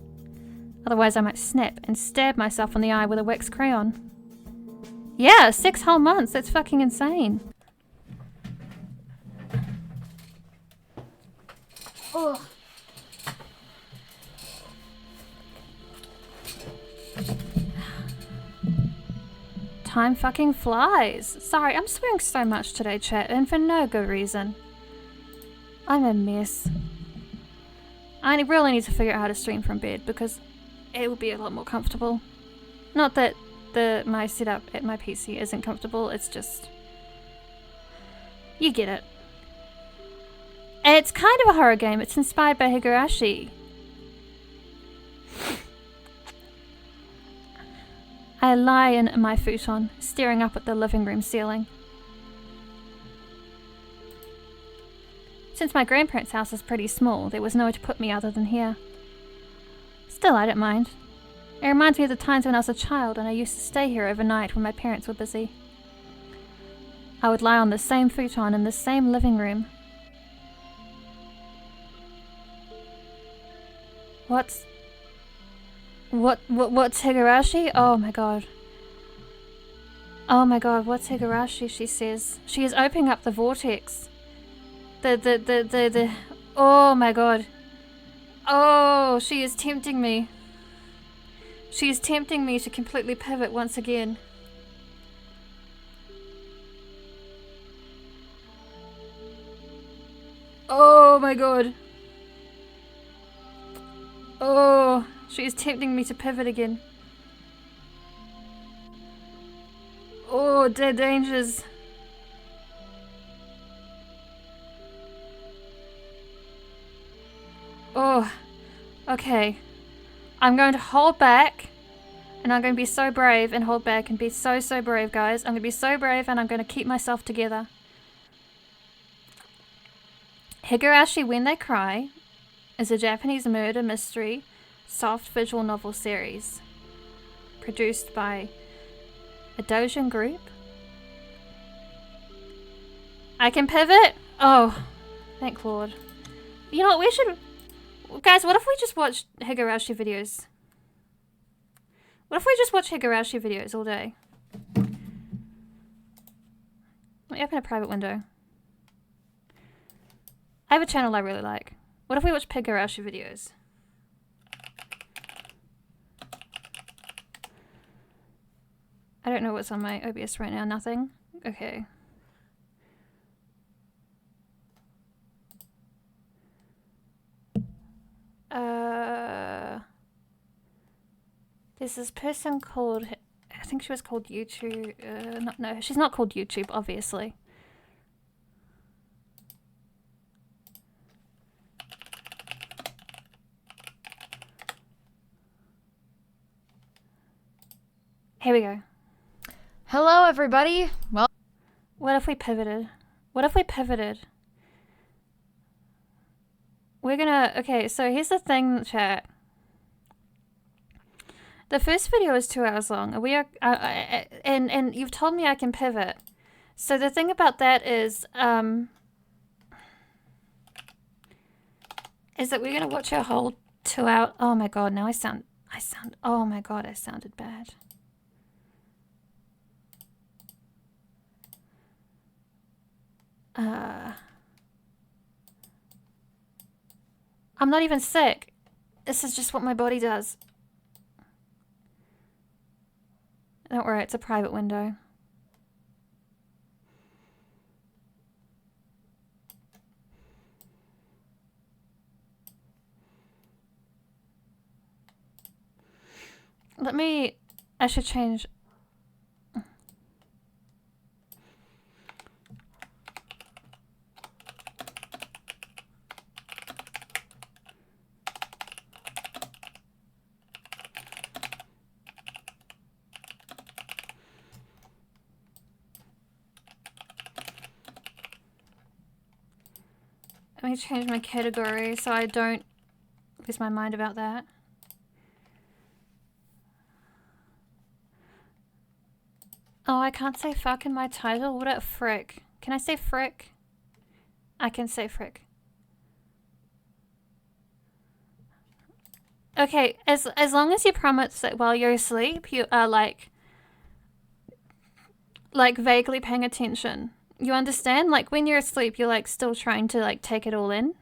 Otherwise I might snap and stab myself in the eye with a wax crayon. Yeah, 6 whole months, that's fucking insane. Ugh. Time fucking flies. Sorry, I'm swearing so much today, chat, and for no good reason. I'm a mess. I really need to figure out how to stream from bed because it will be a lot more comfortable. Not that my setup at my PC isn't comfortable, it's just... You get it. It's kind of a horror game. It's inspired by Higurashi. I lie in my futon, staring up at the living room ceiling. Since my grandparents' house is pretty small, there was nowhere to put me other than here. Still, I don't mind. It reminds me of the times when I was a child and I used to stay here overnight when my parents were busy. I would lie on the same futon in the same living room. What's Higurashi? Oh my god. Oh my god, what's Higurashi, she says. She is opening up the vortex. Oh my god. Oh, she is tempting me. She is tempting me to completely pivot once again. Oh my god. Oh, she is tempting me to pivot again. Oh, dead dangers. Oh, okay. I'm going to hold back. And I'm going to be so brave and hold back and be so brave, guys. I'm going to be so brave and I'm going to keep myself together. Higurashi When They Cry is a Japanese murder mystery soft visual novel series produced by a Dojin Group. I can pivot? Oh, thank Lord. You know what, we should... Guys, what if we just watched Higurashi videos? What if we just watch Higurashi videos all day? Let me open a private window. I have a channel I really like. What if we watch Higurashi videos? I don't know what's on my OBS right now. Nothing? Okay. There's this person called, I think she was called YouTube. No, she's not called YouTube, obviously. Here we go. Hello, everybody. Well, What if we pivoted? What if we pivoted? We're gonna, okay, so here's the thing, chat. The first video is 2 hours long. We are, and you've told me I can pivot. So the thing about that is that we're gonna watch a whole 2 hour. Oh my god! Now I sound. Oh my god! I sounded bad. I'm not even sick. This is just what my body does. Don't worry, it's a private window. I should change. Let me change my category so I don't lose my mind about that. Oh, I can't say fuck in my title. What a frick. Can I say frick? I can say frick. Okay, as long as you promise that while you're asleep, you are like vaguely paying attention. You understand? Like when you're asleep, you're like still trying to like take it all in.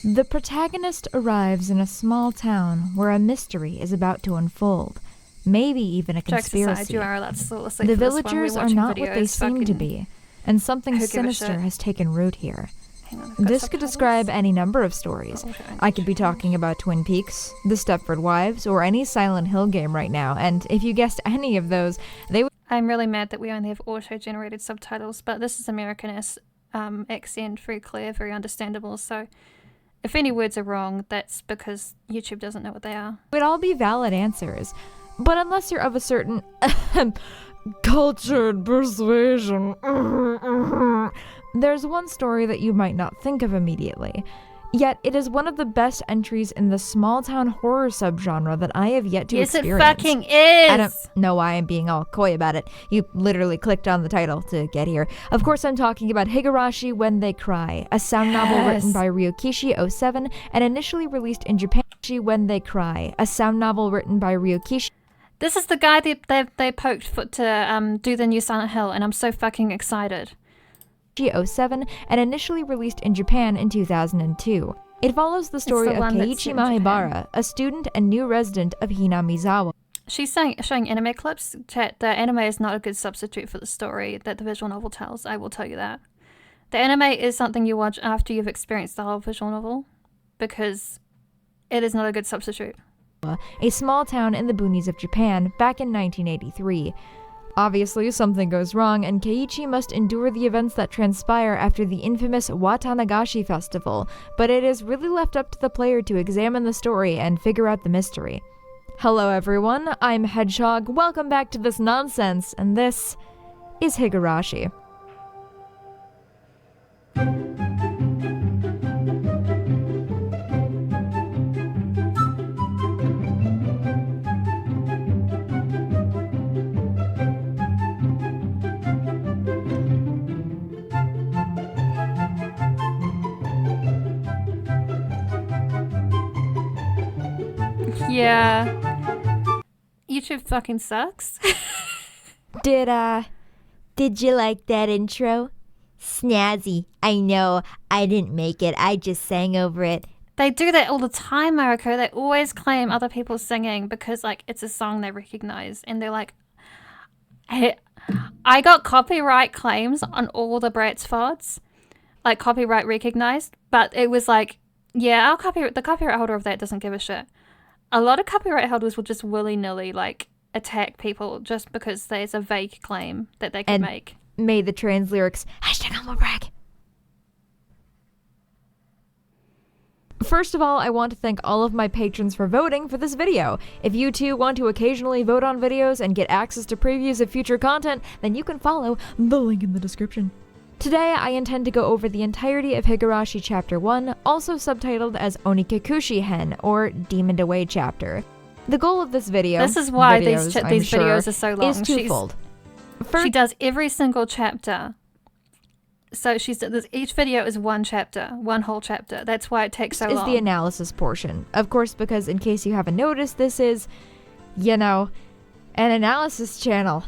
the protagonist arrives in a small town where a mystery is about to unfold. Maybe even a conspiracy. Jokes aside, you are allowed to fall asleep The for this one. villagers We're are watching not what they videos, seem to fucking- be, and something Who give a sinister shit? has taken root here. Hang on, I've got This could subtitles. describe any number of stories. Oh, okay. I could be talking about Twin Peaks, The Stepford Wives, or any Silent Hill game right now, and if you guessed any of those, they would I'm really mad that we only have auto-generated subtitles, but this is American accent, very clear, very understandable. So if any words are wrong, that's because YouTube doesn't know what they are. all be valid answers. But unless you're of a certain cultured persuasion, there's one story that you might not think of immediately. Yet it is one of the best entries in the small-town horror subgenre that I have yet to Yes, experience. it fucking is! I don't know why I'm being all coy about it. You literally clicked on the title to get here. Of course, I'm talking about Higurashi When They Cry, a sound novel written Yes. by Ryokishi 07 and initially released in Japan. When They Cry, a sound novel written by Ryokishi. This is the guy that they poked to do the new Silent Hill, and I'm so fucking excited. 07 and initially released in Japan in 2002. It follows the story the of one that's Keiichi in Japan. Maebara, a student and new resident of Hinamizawa. She's showing anime clips. Chat, the anime is not a good substitute for the story that the visual novel tells. I will tell you that. The anime is something you watch after you've experienced the whole visual novel, because it is not a good substitute. A small town in the boonies of Japan back in 1983. Obviously, something goes wrong, and Keiichi must endure the events that transpire after the infamous Watanagashi Festival, but it is really left up to the player to examine the story and figure out the mystery. Hello everyone, I'm Hedgehog, welcome back to this nonsense, and this is Higurashi. Yeah. YouTube fucking sucks. Did you like that intro? Snazzy. I know. I didn't make it. I just sang over it. They do that all the time, Mariko. They always claim other people singing because, like, it's a song they recognize. And they're like, hey, I got copyright claims on all the Bratz VODs. Like, copyright recognized. But it was like, yeah, the copyright holder of that doesn't give a shit. A lot of copyright holders will just willy-nilly, like, attack people just because there's a vague claim that they can make. Made the trans lyrics #humblebrag. First of all, I want to thank all of my patrons for voting for this video. If you too want to occasionally vote on videos and get access to previews of future content, then you can follow the link in the description. Today, I intend to go over the entirety of Higurashi Chapter 1, also subtitled as Onikakushi Hen, or Demoned Away Chapter. The goal of this video, this is why these videos are so long, is twofold. She does every single chapter. So each video is one chapter, one whole chapter. That's why it takes so long. Is the analysis portion. Of course, because in case you haven't noticed, this is, an analysis channel.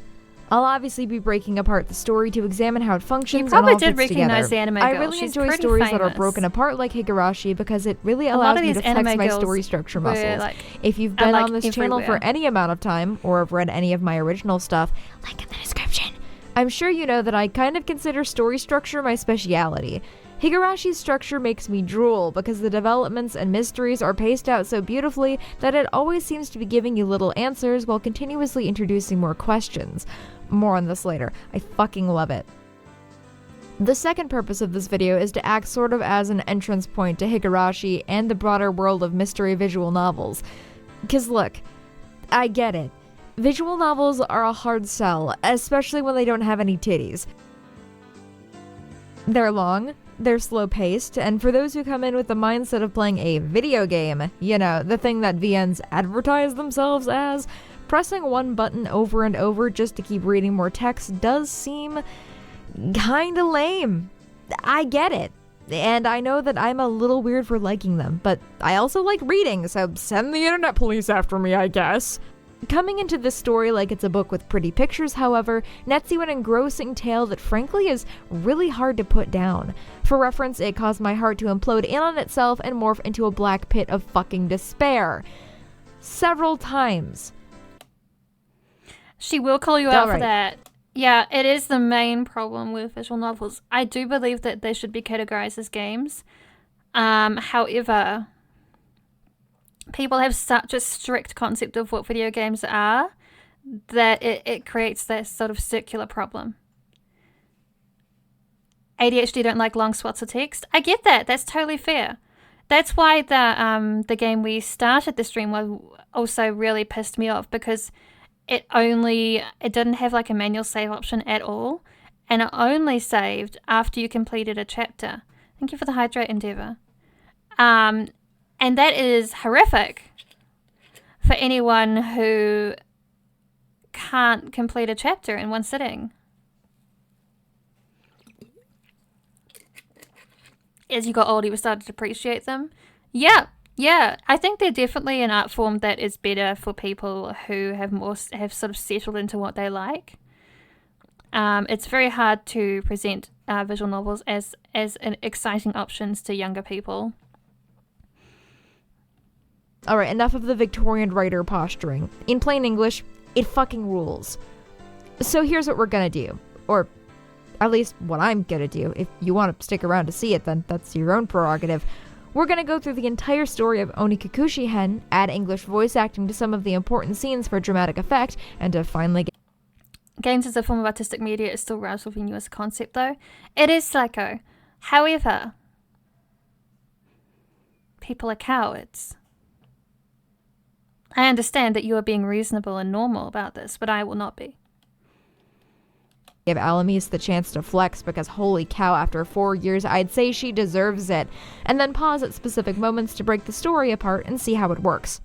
I'll obviously be breaking apart the story to examine how it functions. You probably and all did recognize the anime girl. I really She's enjoy pretty stories famous. that are broken apart like Higurashi because it really allows me to flex my story structure muscles. If you've been on this channel for any amount of time, or have read any of my original stuff, link in the description, I'm sure you know that I kind of consider story structure my speciality. Higurashi's structure makes me drool because the developments and mysteries are paced out so beautifully that it always seems to be giving you little answers while continuously introducing more questions. More on this later. I fucking love it. The second purpose of this video is to act sort of as an entrance point to Higurashi and the broader world of mystery visual novels. 'Cause look, I get it. Visual novels are a hard sell, especially when they don't have any titties. They're long, they're slow-paced, and for those who come in with the mindset of playing a video game, the thing that VNs advertise themselves as, pressing one button over and over just to keep reading more text does seem kinda lame. I get it. And I know that I'm a little weird for liking them, but I also like reading, so send the internet police after me, I guess. Coming into this story like it's a book with pretty pictures, however, nets you an engrossing tale that frankly is really hard to put down. For reference, it caused my heart to implode in on itself and morph into a black pit of fucking despair. Several times. She will call you out for that. Yeah, it is the main problem with visual novels. I do believe that they should be categorized as games. However, people have such a strict concept of what video games are that it creates this sort of circular problem. ADHD don't like long swaths of text. I get that. That's totally fair. That's why the game we started the stream with also really pissed me off, because it didn't have like a manual save option at all, and it only saved after you completed a chapter. Thank you for the hydrate, Endeavour. And that is horrific for anyone who can't complete a chapter in one sitting. As you got older, you started to appreciate them. Yeah. I think they're definitely an art form that is better for people who have sort of settled into what they like. It's very hard to present visual novels as exciting options to younger people. Alright, enough of the Victorian writer posturing. In plain English, it fucking rules. So here's what we're gonna do. Or at least what I'm gonna do. If you want to stick around to see it, then that's your own prerogative. We're gonna go through the entire story of Onikakushi Hen, add English voice acting to some of the important scenes for dramatic effect, and to finally get... Games as a form of artistic media is still relatively new as a concept, though. It is psycho. However, people are cowards. I understand that you are being reasonable and normal about this, but I will not be. Give Alamis the chance to flex, because holy cow, after 4 years, I'd say she deserves it. And then pause at specific moments to break the story apart and see how it works.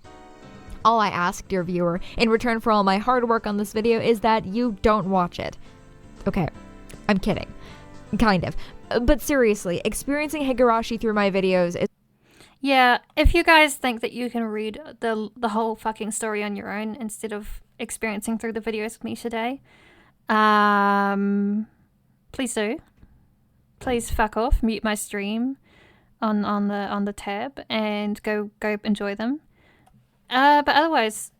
All I ask, dear viewer, in return for all my hard work on this video, is that you don't watch it. Okay, I'm kidding. Kind of. But seriously, experiencing Higurashi through my videos is... Yeah, if you guys think that you can read the whole fucking story on your own instead of experiencing through the videos with me today, please do. please fuck off, mute my stream on the tab, and go enjoy them. But otherwise,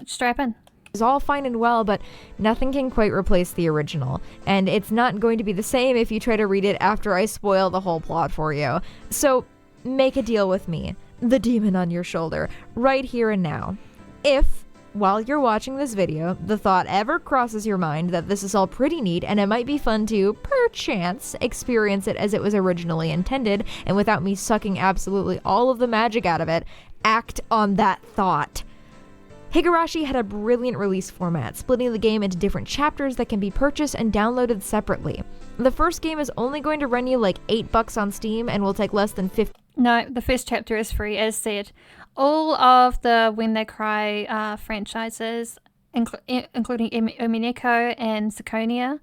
strap in. Is all fine and well, but nothing can quite replace the original, and it's not going to be the same if you try to read it after I spoil the whole plot for you. So make a deal with me, the demon on your shoulder, right here and now. If, while you're watching this video, the thought ever crosses your mind that this is all pretty neat and it might be fun to, perchance, experience it as it was originally intended, and without me sucking absolutely all of the magic out of it, act on that thought. Higurashi had a brilliant release format, splitting the game into different chapters that can be purchased and downloaded separately. The first game is only going to run you like $8 on Steam and will take less than 50. No, the first chapter is free, as said. All of the When They Cry franchises, including Umineko and Syconia,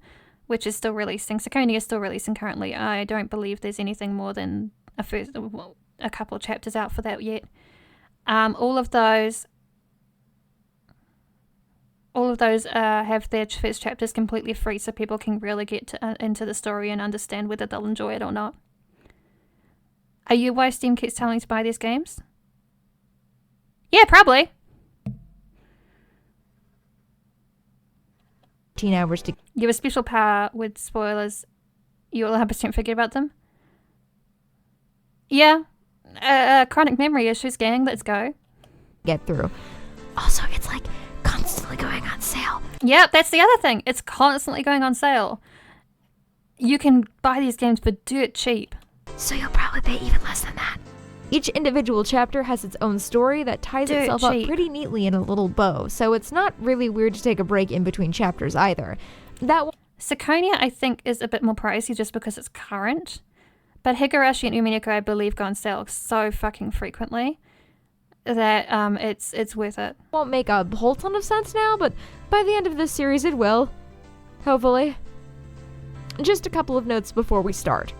which is still releasing. Syconia is still releasing currently. I don't believe there's anything more than a couple of chapters out for that yet. All of those have their first chapters completely free, so people can really get into the story and understand whether they'll enjoy it or not. Are you why Steam keeps telling you to buy these games? Yeah, probably. 15 hours to You have a special power with spoilers. You'll 100% forget about them. Yeah. Chronic memory issues, gang. Let's go. get through. Also, it's like constantly going on sale. Yep, that's the other thing. It's constantly going on sale. You can buy these games for dirt cheap. So you'll probably pay even less than that. Each individual chapter has its own story that ties Dirt itself cheap. up pretty neatly in a little bow, so it's not really weird to take a break in between chapters either. That one Syconia, I think, is a bit more pricey just because it's current. But Higurashi and Umineko, I believe, go on sale so fucking frequently that it's worth it. won't make a whole ton of sense now, but by the end of this series it will. Hopefully. Just a couple of notes before we start.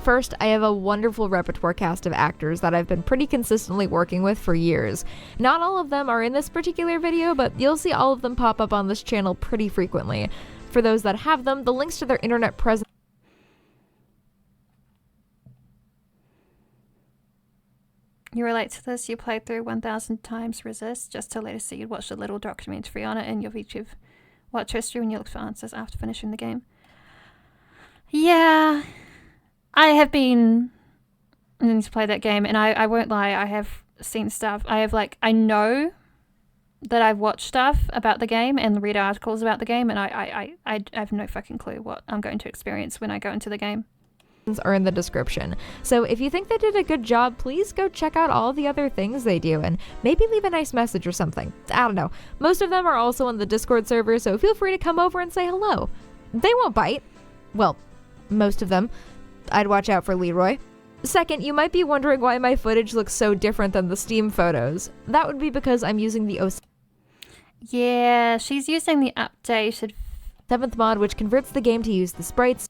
First, I have a wonderful repertoire cast of actors that I've been pretty consistently working with for years. Not all of them are in this particular video, but you'll see all of them pop up on this channel pretty frequently. For those that have them, the links to their internet presence You relate to this? You played through 1,000 times Resist just to later see you'd watched a little documentary on it in your YouTube watch history when you looked for answers after finishing the game. Yeah, I have been needing to play that game, and I won't lie, I have seen stuff. I know that I've watched stuff about the game and read articles about the game, and I have no fucking clue what I'm going to experience when I go into the game. are in the description. So if you think they did a good job, please go check out all the other things they do and maybe leave a nice message or something. I don't know. Most of them are also on the Discord server, so feel free to come over and say hello. They won't bite. Well, most of them. I'd watch out for Leroy. Second, you might be wondering why my footage looks so different than the Steam photos. That would be because I'm using the Yeah, she's using the updated 7th mod, which converts the game to use the sprites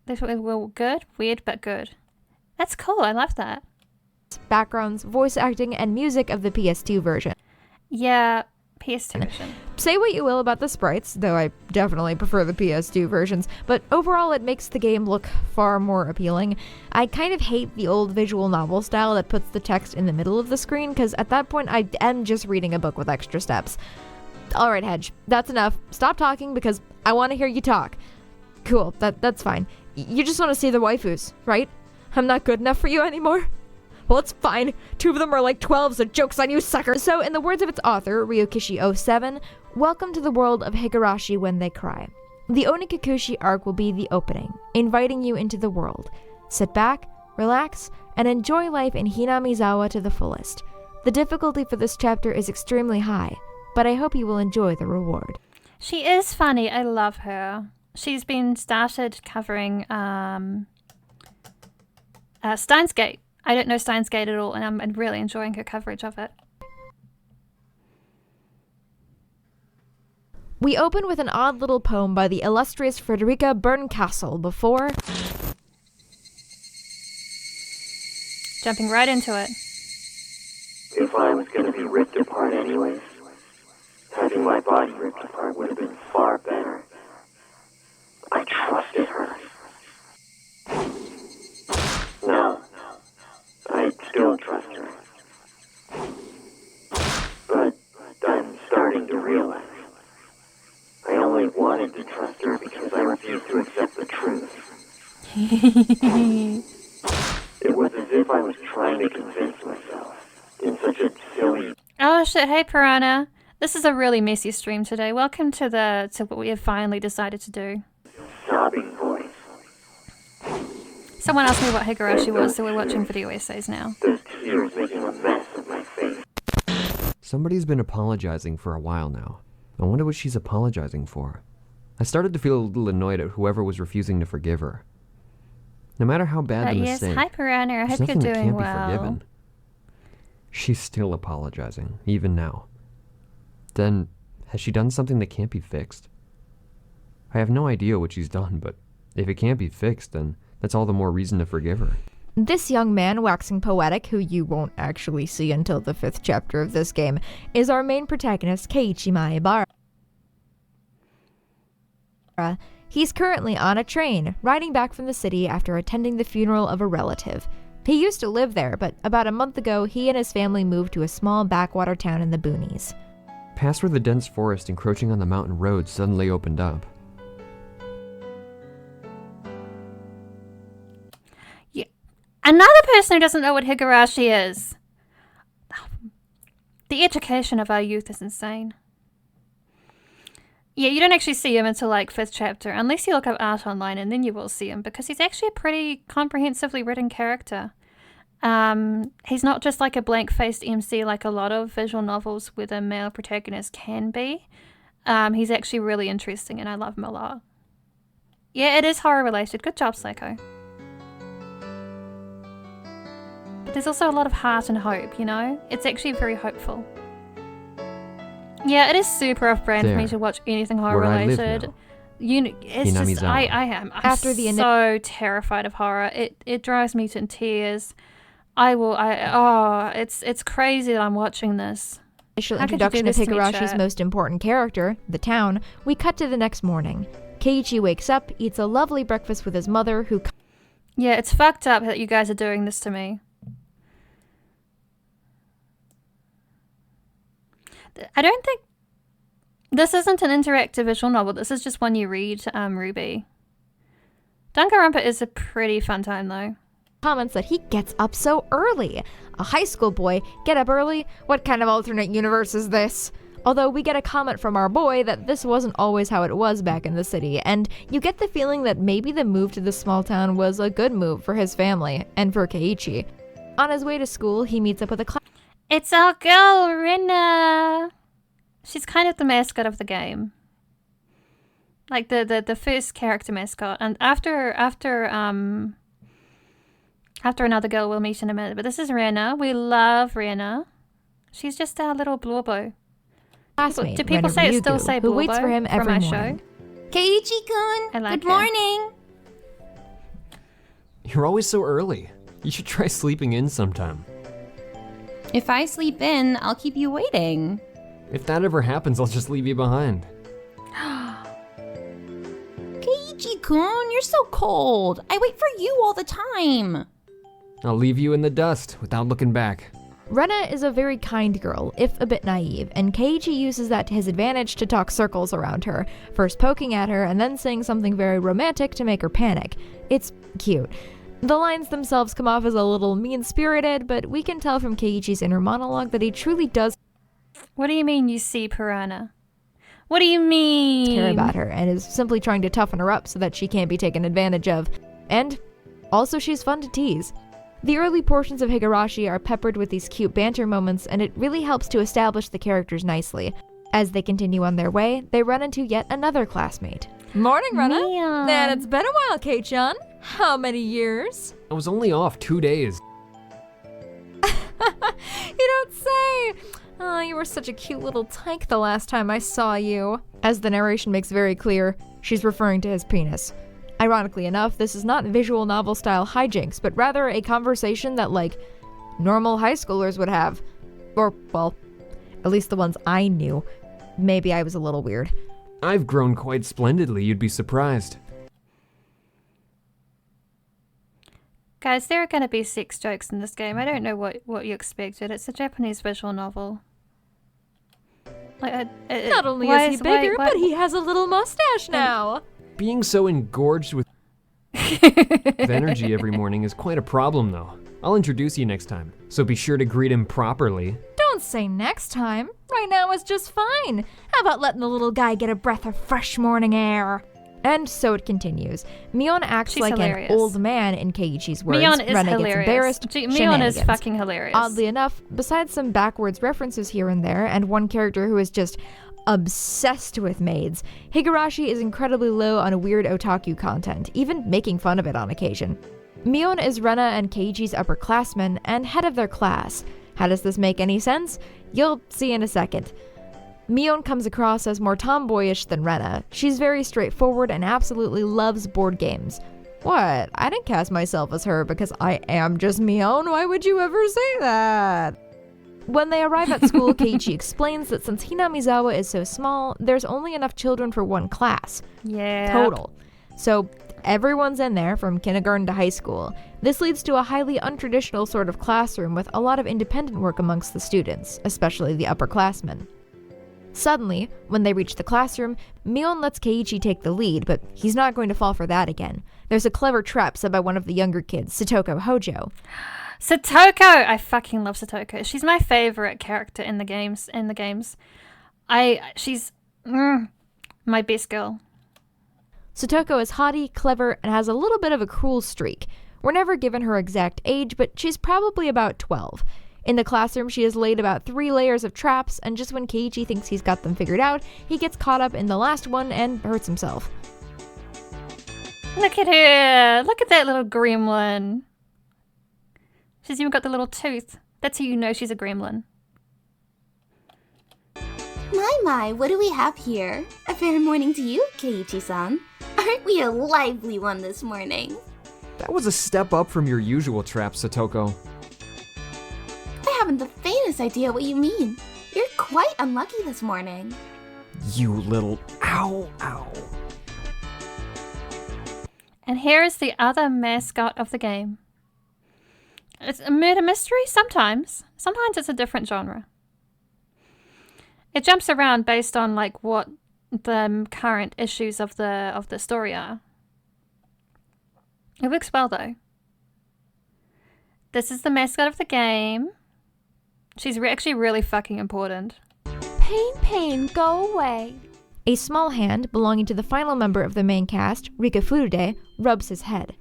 This was good, weird, but good. That's cool. I love that. backgrounds, voice acting, and music of the PS2 version. Yeah, PS2 version. Say what you will about the sprites, though I definitely prefer the PS2 versions, but overall it makes the game look far more appealing. I kind of hate the old visual novel style that puts the text in the middle of the screen, because at that point I am just reading a book with extra steps. Alright, Hedge, that's enough. Stop talking because I want to hear you talk. Cool, that's fine. You just want to see the waifus, right? I'm not good enough for you anymore? Well, it's fine. 2 of them are like 12, so joke's on you, sucker. So, in the words of its author, Ryokishi07, welcome to the world of Higurashi When They Cry. The Onikakushi arc will be the opening, inviting you into the world. Sit back, relax, and enjoy life in Hinamizawa to the fullest. The difficulty for this chapter is extremely high, but I hope you will enjoy the reward. She is funny. I love her. She's been started covering Steins Gate. I don't know Steins Gate at all, and I'm really enjoying her coverage of it. We open with an odd little poem by the illustrious Frederica Berncastle before Jumping right into it. If I was going to be ripped apart anyways, having my body ripped apart would have been far better. I trusted her. No, I still trust her. But I'm starting to realize I only wanted to trust her because I refused to accept the truth. It was as if I was trying to convince myself in such a silly... Oh shit, hey Piranha. This is a really messy stream today. Welcome to what we have finally decided to do. sobbing voice. Someone asked me what Higurashi was, so we're watching video essays now. Those tears making a mess of my face. Somebody's been apologizing for a while now. I wonder what she's apologizing for. I started to feel a little annoyed at whoever was refusing to forgive her. No matter how bad the Yes, mistake, hi Piranha. I there's hope you're nothing that doing can't well. be forgiven. She's still apologizing, even now. Then, has she done something that can't be fixed? I have no idea what she's done, but if it can't be fixed, then that's all the more reason to forgive her. This young man, waxing poetic, who you won't actually see until the 5th chapter of this game, is our main protagonist, Keiichi Maebara. He's currently on a train, riding back from the city after attending the funeral of a relative. He used to live there, but about a month ago, he and his family moved to a small backwater town in the boonies. Past where the dense forest encroaching on the mountain road suddenly opened up. Another person who doesn't know what Higurashi is. The education of our youth is insane. Yeah, you don't actually see him until like 5th chapter, unless you look up art online, and then you will see him, because he's actually a pretty comprehensively written character. He's not just like a blank-faced MC like a lot of visual novels with a male protagonist can be. He's actually really interesting, and I love him a lot. Yeah, it is horror-related. Good job, Psycho. But there's also a lot of heart and hope, you know? It's actually very hopeful. Yeah, it is super off-brand for me There. to watch anything Where I live horror-related. now. It's just, Hinamizawa. I am. I'm After the so terrified of horror. It drives me to tears. It's crazy that I'm watching this. Initial How could you do introduction of this to me, Higurashi's chat? most important character, the town, we cut to the next morning. Keiichi wakes up, eats a lovely breakfast with his mother, who Yeah, it's fucked up that you guys are doing this to me. I don't think... This isn't an interactive visual novel. This is just one you read, Ruby. Danganronpa is a pretty fun time, though. comments that he gets up so early. A high school boy, get up early? What kind of alternate universe is this? Although we get a comment from our boy that this wasn't always how it was back in the city, and you get the feeling that maybe the move to the small town was a good move for his family, and for Keiichi. On his way to school, he meets up with a class. It's our girl, Rina! She's kind of the mascot of the game. Like the first character mascot. And after another girl we'll meet in a minute. But this is Rina. We love Rina. She's just our little blorbo. Classmate, Do people Ren still Ryugu, say who waits blorbo for him every my morning. show? Keiichi-kun, I like good her. morning. You're always so early. You should try sleeping in sometime. If I sleep in, I'll keep you waiting. If that ever happens, I'll just leave you behind. Keiichi-kun, you're so cold. I wait for you all the time. I'll leave you in the dust without looking back. Rena is a very kind girl, if a bit naive, and Keiichi uses that to his advantage to talk circles around her, first poking at her and then saying something very romantic to make her panic. It's cute. The lines themselves come off as a little mean-spirited, but we can tell from Keiichi's inner monologue that he truly does What do you mean you see Piranha? What do you mean? care about her and is simply trying to toughen her up so that she can't be taken advantage of. And also she's fun to tease. The early portions of Higurashi are peppered with these cute banter moments, and it really helps to establish the characters nicely. As they continue on their way, they run into yet another classmate. Morning, Rena. Neon. Man, it's been a while, Kei-chan. How many years? I was only off 2 days. You don't say! Oh, you were such a cute little tyke the last time I saw you. As the narration makes very clear, she's referring to his penis. Ironically enough, this is not visual novel style hijinks, but rather a conversation that, like, normal high schoolers would have. Or, well, at least the ones I knew. Maybe I was a little weird. I've grown quite splendidly, you'd be surprised. Guys, there are going to be sex jokes in this game. I don't know what you expected. It's a Japanese visual novel. Like, Not only is he bigger, but he has a little mustache now. Being so engorged with energy every morning is quite a problem, though. I'll introduce you next time, so be sure to greet him properly. Don't say next time. Right now it's just fine. How about letting the little guy get a breath of fresh morning air? And so it continues. Mion acts She's like hilarious. an old man in Keiichi's words. Mion is Rena hilarious. gets embarrassed. Mion is Shenanigans. fucking hilarious. Oddly enough, besides some backwards references here and there, and one character who is just obsessed with maids, Higurashi is incredibly low on weird otaku content, even making fun of it on occasion. Mion is Rena and Keiichi's upperclassman and head of their class. How does this make any sense? You'll see in a second. Mion comes across as more tomboyish than Rena. She's very straightforward and absolutely loves board games. What? I didn't cast myself as her because I am just Mion. Why would you ever say that? When they arrive at school, Keiichi explains that since Hinamizawa is so small, there's only enough children for one class. Yeah. Total. So everyone's in there from kindergarten to high school. This leads to a highly untraditional sort of classroom with a lot of independent work amongst the students, especially the upperclassmen. Suddenly, when they reach the classroom, Mion lets Keiichi take the lead, but he's not going to fall for that again. There's a clever trap set by one of the younger kids, Satoko Hojo. Satoko! I fucking love Satoko. She's my favorite character in the games. She's my best girl. Satoko is haughty, clever, and has a little bit of a cruel streak. We're never given her exact age, but she's probably about 12. In the classroom, she has laid about 3 layers of traps, and just when Keiichi thinks he's got them figured out, he gets caught up in the last one and hurts himself. Look at her! Look at that little gremlin. She's even got the little tooth. That's how you know she's a gremlin. My, what do we have here? A fair morning to you, Keiichi-san. Aren't we a lively one this morning? That was a step up from your usual trap, Satoko. I haven't the faintest idea what you mean. You're quite unlucky this morning. You little ow. And here is the other mascot of the game. It's a murder mystery sometimes. Sometimes it's a different genre. It jumps around based on like what the current issues of the story are. It works well though. This is the mascot of the game. She's actually really fucking important. Pain, go away. A small hand, belonging to the final member of the main cast, Rika Furude, rubs his head.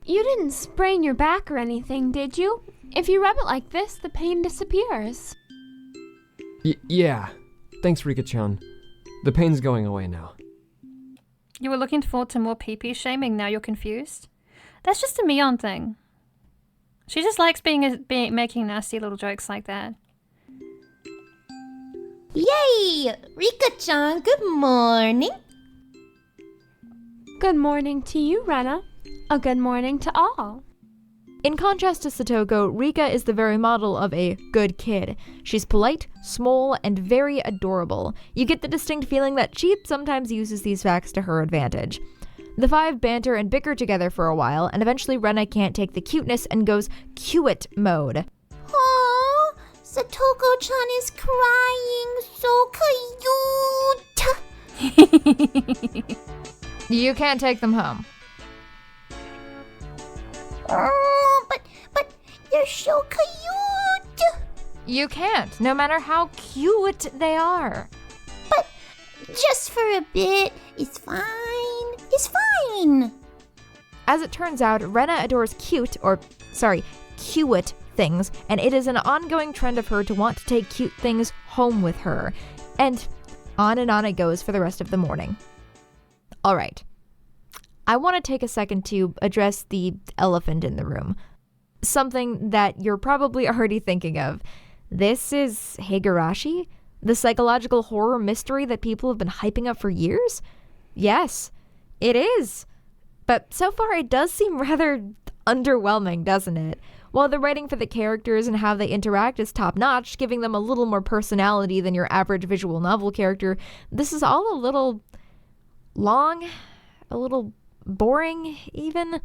You didn't sprain your back or anything, did you? If you rub it like this, the pain disappears. Yeah. Thanks, Rika-chan. The pain's going away now. You were looking forward to more pee-pee shaming, now you're confused? That's just a Mion thing. She just likes making nasty little jokes like that. Yay! Rika-chan, good morning. Good morning to you, Rena. A good morning to all. In contrast to Satoko, Rika is the very model of a good kid. She's polite, small, and very adorable. You get the distinct feeling that she sometimes uses these facts to her advantage. The 5 banter and bicker together for a while, and eventually Rena can't take the cuteness and goes cute mode. Aww, Satoko-chan is crying. So cute. You can't take them home. Oh, but they're so cute. You can't, no matter how cute they are. But just for a bit, it's fine. It's fine. As it turns out, Rena adores cute things, and it is an ongoing trend of her to want to take cute things home with her. And on it goes for the rest of the morning. All right. I want to take a second to address the elephant in the room. Something that you're probably already thinking of. This is Higurashi? The psychological horror mystery that people have been hyping up for years? Yes, it is. But so far it does seem rather underwhelming, doesn't it? While the writing for the characters and how they interact is top-notch, giving them a little more personality than your average visual novel character, this is all a little long, a little boring even.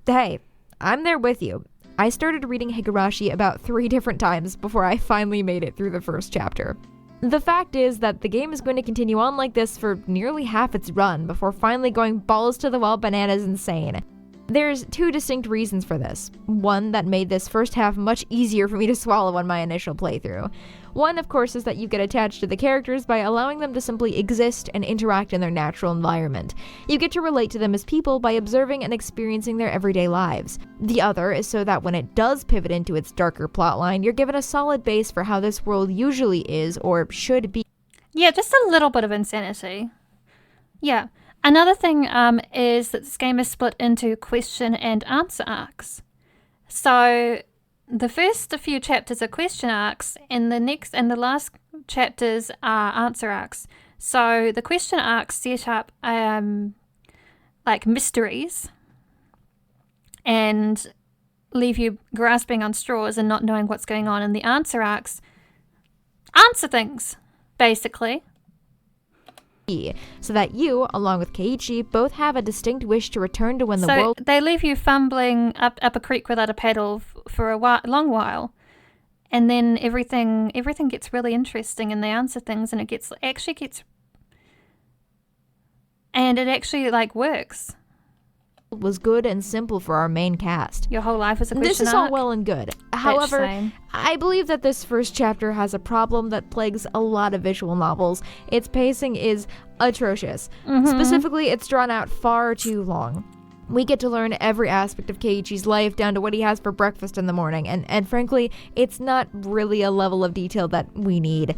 Hey, I'm there with you. I started reading Higurashi about 3 different times before I finally made it through the first chapter. The fact is that the game is going to continue on like this for nearly half its run before finally going balls to the wall bananas insane. There's 2 distinct reasons for this. One that made this first half much easier for me to swallow on my initial playthrough. One, of course, is that you get attached to the characters by allowing them to simply exist and interact in their natural environment. You get to relate to them as people by observing and experiencing their everyday lives. The other is so that when it does pivot into its darker plotline, you're given a solid base for how this world usually is or should be. Yeah, just a little bit of insanity. Yeah. Another thing is that this game is split into question and answer arcs. So the first few chapters are question arcs, and the last chapters are answer arcs. So the question arcs set up like mysteries and leave you grasping on straws and not knowing what's going on. And the answer arcs answer things, basically. So that you, along with Keiichi, both have a distinct wish to return to when the world... they leave you fumbling up a creek without a paddle for a long while. And then everything gets really interesting and they answer things and it actually like works. Was good and simple for our main cast. Your whole life is a question This is arc. all well and good. However, same. I believe that this first chapter has a problem that plagues a lot of visual novels. Its pacing is atrocious. Specifically, it's drawn out far too long. We get to learn every aspect of Keiichi's life down to what he has for breakfast in the morning, and frankly, it's not really a level of detail that we need.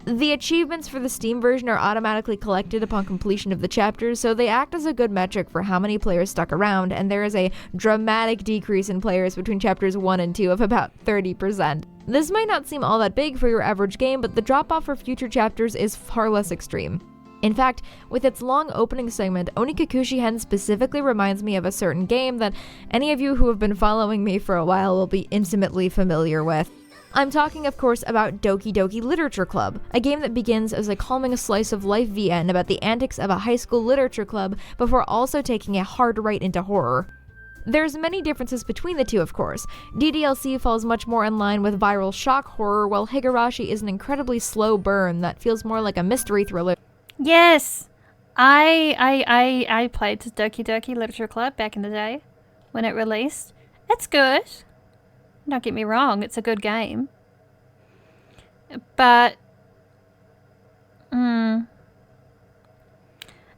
The achievements for the Steam version are automatically collected upon completion of the chapters, so they act as a good metric for how many players stuck around, and there is a dramatic decrease in players between chapters 1 and 2 of about 30%. This might not seem all that big for your average game, but the drop-off for future chapters is far less extreme. In fact, with its long opening segment, Onikakushi Hen specifically reminds me of a certain game that any of you who have been following me for a while will be intimately familiar with. I'm talking, of course, about Doki Doki Literature Club, a game that begins as a calming slice of life VN about the antics of a high school literature club before also taking a hard right into horror. There's many differences between the two, of course. DDLC falls much more in line with viral shock horror, while Higurashi is an incredibly slow burn that feels more like a mystery thriller. Yes! I played Doki Doki Literature Club back in the day when it released. It's good. Don't get me wrong, it's a good game. But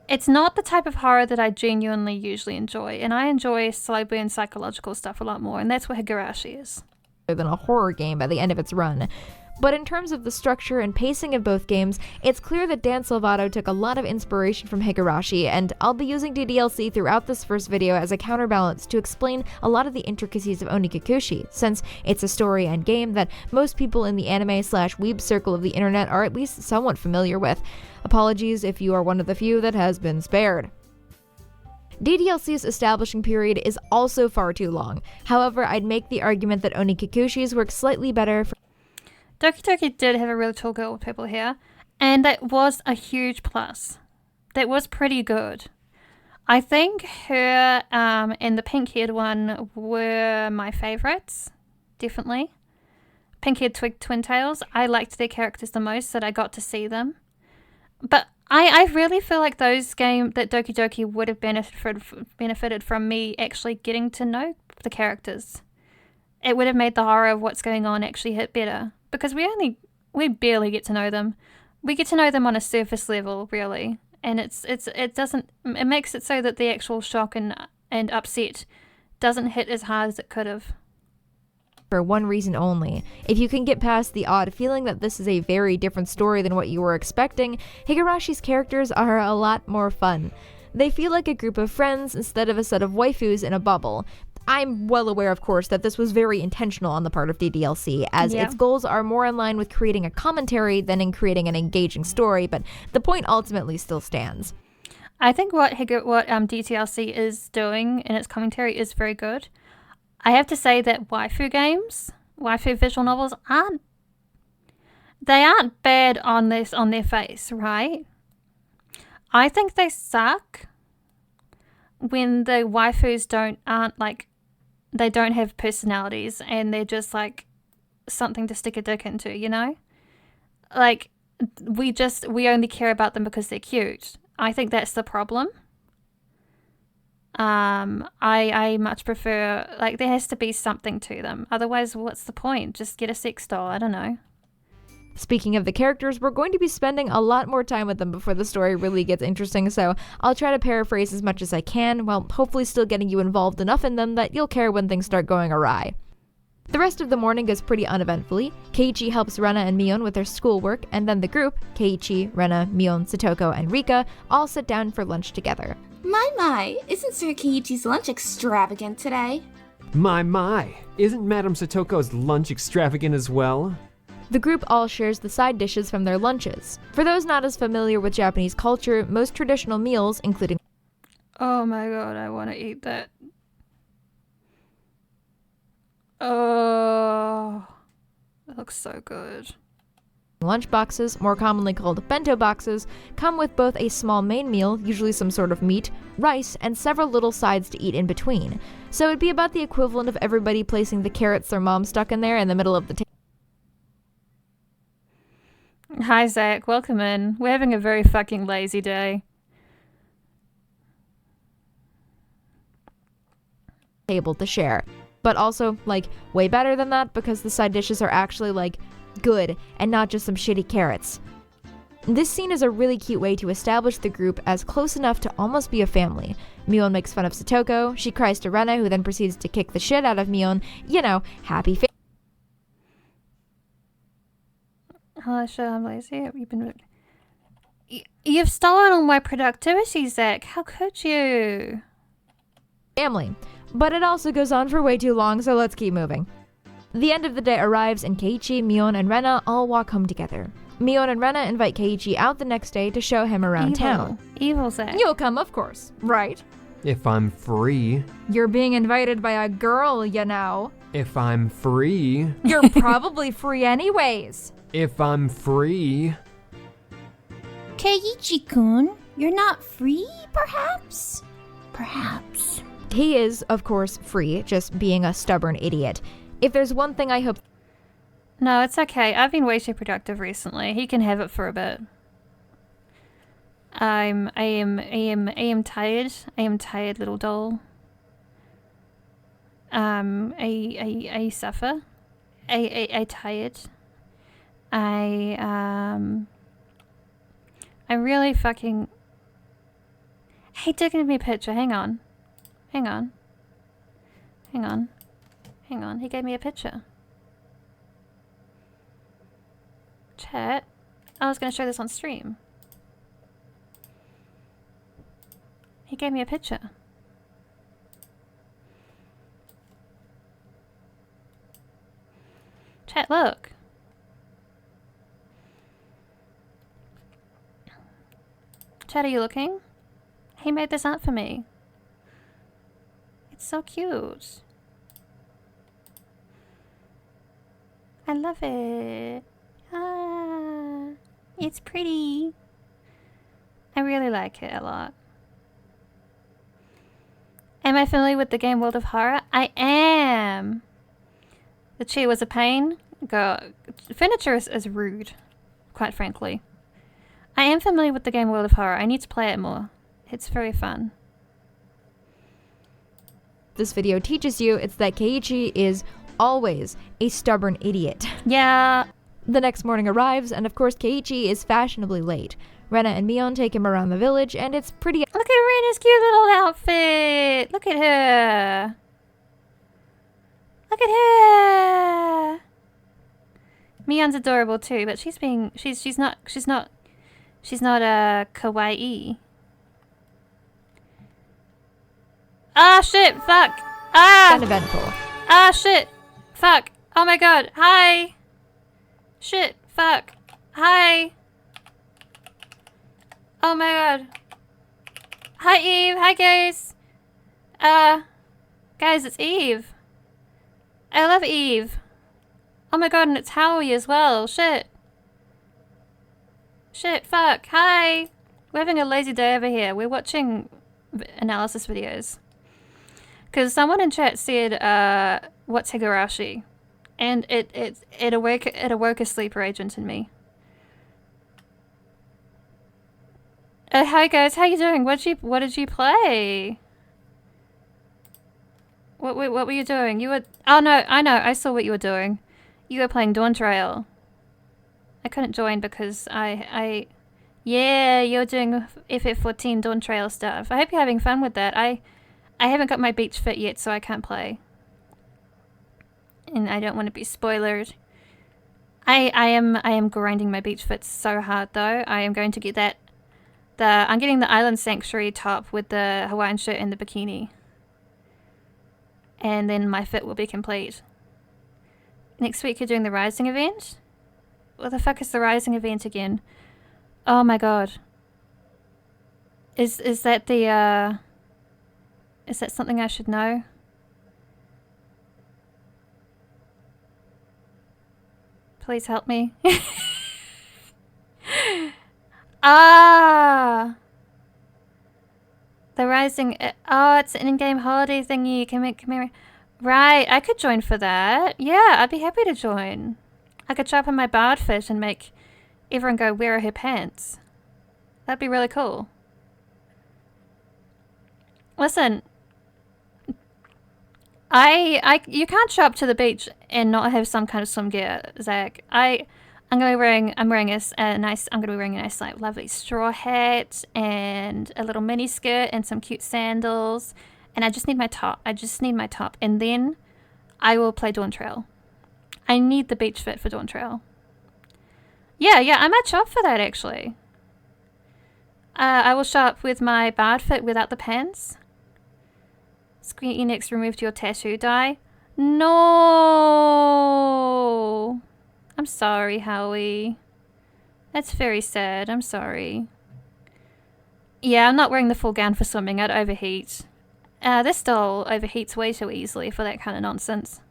it's not the type of horror that I genuinely usually enjoy, and I enjoy slow burn psychological stuff a lot more, and that's what Higurashi is. Than a horror game by the end of its run. But in terms of the structure and pacing of both games, it's clear that Dan Salvato took a lot of inspiration from Higurashi, and I'll be using DDLC throughout this first video as a counterbalance to explain a lot of the intricacies of Onikakushi, since it's a story and game that most people in the anime/weeb circle of the internet are at least somewhat familiar with. Apologies if you are one of the few that has been spared. DDLC's establishing period is also far too long. However, I'd make the argument that Onikakushi's works slightly better for Doki Doki did have a really tall girl with purple hair, and that was a huge plus. That was pretty good. I think her and the pink-haired one were my favourites, definitely. Pink-haired Twin Tails, I liked their characters the most, that I got to see them. But I really feel like those games that Doki Doki would have benefited from me actually getting to know the characters. It would have made the horror of what's going on actually hit better. Because we barely get to know them. We get to know them on a surface level, really, and it makes it so that the actual shock and upset doesn't hit as hard as it could have. For one reason only. If you can get past the odd feeling that this is a very different story than what you were expecting, Higurashi's characters are a lot more fun. They feel like a group of friends instead of a set of waifus in a bubble. I'm well aware, of course, that this was very intentional on the part of DDLC, as its goals are more in line with creating a commentary than in creating an engaging story, but the point ultimately still stands. I think what DDLC is doing in its commentary is very good. I have to say that waifu visual novels aren't bad on their face, right? I think they suck when the waifus aren't like they don't have personalities and they're just like something to stick a dick into, you know? Like, we only care about them because they're cute. I think that's the problem. I much prefer, like, there has to be something to them. Otherwise, what's the point? Just get a sex doll. I don't know. Speaking of the characters, we're going to be spending a lot more time with them before the story really gets interesting, so I'll try to paraphrase as much as I can, while hopefully still getting you involved enough in them that you'll care when things start going awry. The rest of the morning goes pretty uneventfully. Keiichi helps Rena and Mion with their schoolwork, and then the group, Keiichi, Rena, Mion, Satoko, and Rika, all sit down for lunch together. My, isn't Sir Keiichi's lunch extravagant today? My, isn't Madame Satoko's lunch extravagant as well? The group all shares the side dishes from their lunches. For those not as familiar with Japanese culture, most traditional meals, including Oh my god, I want to eat that. Oh, it looks so good. lunch boxes, more commonly called bento boxes, come with both a small main meal, usually some sort of meat, rice, and several little sides to eat in between. So it'd be about the equivalent of everybody placing the carrots their mom stuck in there in the middle of the Hi Zach, welcome in. We're having a very fucking lazy day. table to share. But also, like, way better than that because the side dishes are actually, like, good and not just some shitty carrots. This scene is a really cute way to establish the group as close enough to almost be a family. Mion makes fun of Satoko, she cries to Rena, who then proceeds to kick the shit out of Mion. You know, happy family. Hello, sure, I'm lazy. You've stolen all my productivity, Zach. How could you? Family. But it also goes on for way too long, so let's keep moving. The end of the day arrives and Keiichi, Mion, and Rena all walk home together. Mion and Rena invite Keiichi out the next day to show him around town. Evil Zach. You'll come, of course, right? If I'm free. You're being invited by a girl, you know. If I'm free. You're probably free anyways. If I'm free. Keiichi-kun, you're not free, perhaps? Perhaps. He is, of course, free, just being a stubborn idiot. If there's one thing I hope... No, it's okay. I've been way too productive recently. He can have it for a bit. I am tired. I am tired, little doll. I suffer. I tired. I really fucking... Hey, give me a picture. Hang on. Hang on. Hang on. Hang on. He gave me a picture. Chat. I was going to show this on stream. He gave me a picture. Chat, look. Chat, are you looking? He made this up for me. It's so cute. I love it. Ah, it's pretty. I really like it a lot. Am I familiar with the game World of Horror? I am. The chair was a pain. Furniture is rude, quite frankly. I am familiar with the game World of Horror. I need to play it more. It's very fun. This video teaches you, it's that Keiichi is always a stubborn idiot. Yeah. The next morning arrives, and of course Keiichi is fashionably late. Rena and Mion take him around the village, and it's pretty... Look at Rena's cute little outfit! Look at her! Look at her! Mion's adorable too, but she's not kawaii. Ah shit, fuck! Ah! uneventful. Ah shit! Fuck! Oh my god! Hi! Shit! Fuck! Hi! Oh my god! Hi Eve! Hi guys! Guys, it's Eve! I love Eve! Oh my god, and it's Howie as well! Shit! Shit, fuck! Hi! We're having a lazy day over here. We're watching analysis videos. Because someone in chat said, what's Higurashi? And it awoke a sleeper agent in me. Hi guys, how you doing? What did you play? What were you doing? You were... Oh no, I know, I saw what you were doing. You were playing Dawn Trail. I couldn't join because yeah, you're doing FF14 Dawn Trail stuff. I hope you're having fun with that. I haven't got my beach fit yet, so I can't play. And I don't want to be spoiled. I am grinding my beach fit so hard though. I am going to get that. I'm getting the Island Sanctuary top with the Hawaiian shirt and the bikini. And then my fit will be complete. Next week you're doing the Rising event? What the fuck is the Rising event again? Oh my god. Is that the is that something I should know? Please help me. Ah! The Rising... oh, it's an in-game holiday thingy. You can make... Right, I could join for that. Yeah, I'd be happy to join. I could chop in my bard fit and make everyone go, where are her pants? That'd be really cool. Listen. You can't show up to the beach and not have some kind of swim gear, Zach. I'm gonna be wearing a nice like lovely straw hat and a little mini skirt and some cute sandals, and I just need my top. And then I will play Dawn Trail. I need the beach fit for Dawn Trail. Yeah, I might show up for that actually. I will show up with my bard fit without the pants. Square Enix removed your tattoo dye. No. I'm sorry, Howie. That's very sad. I'm sorry. Yeah, I'm not wearing the full gown for swimming. I'd overheat. This doll overheats way too easily for that kind of nonsense.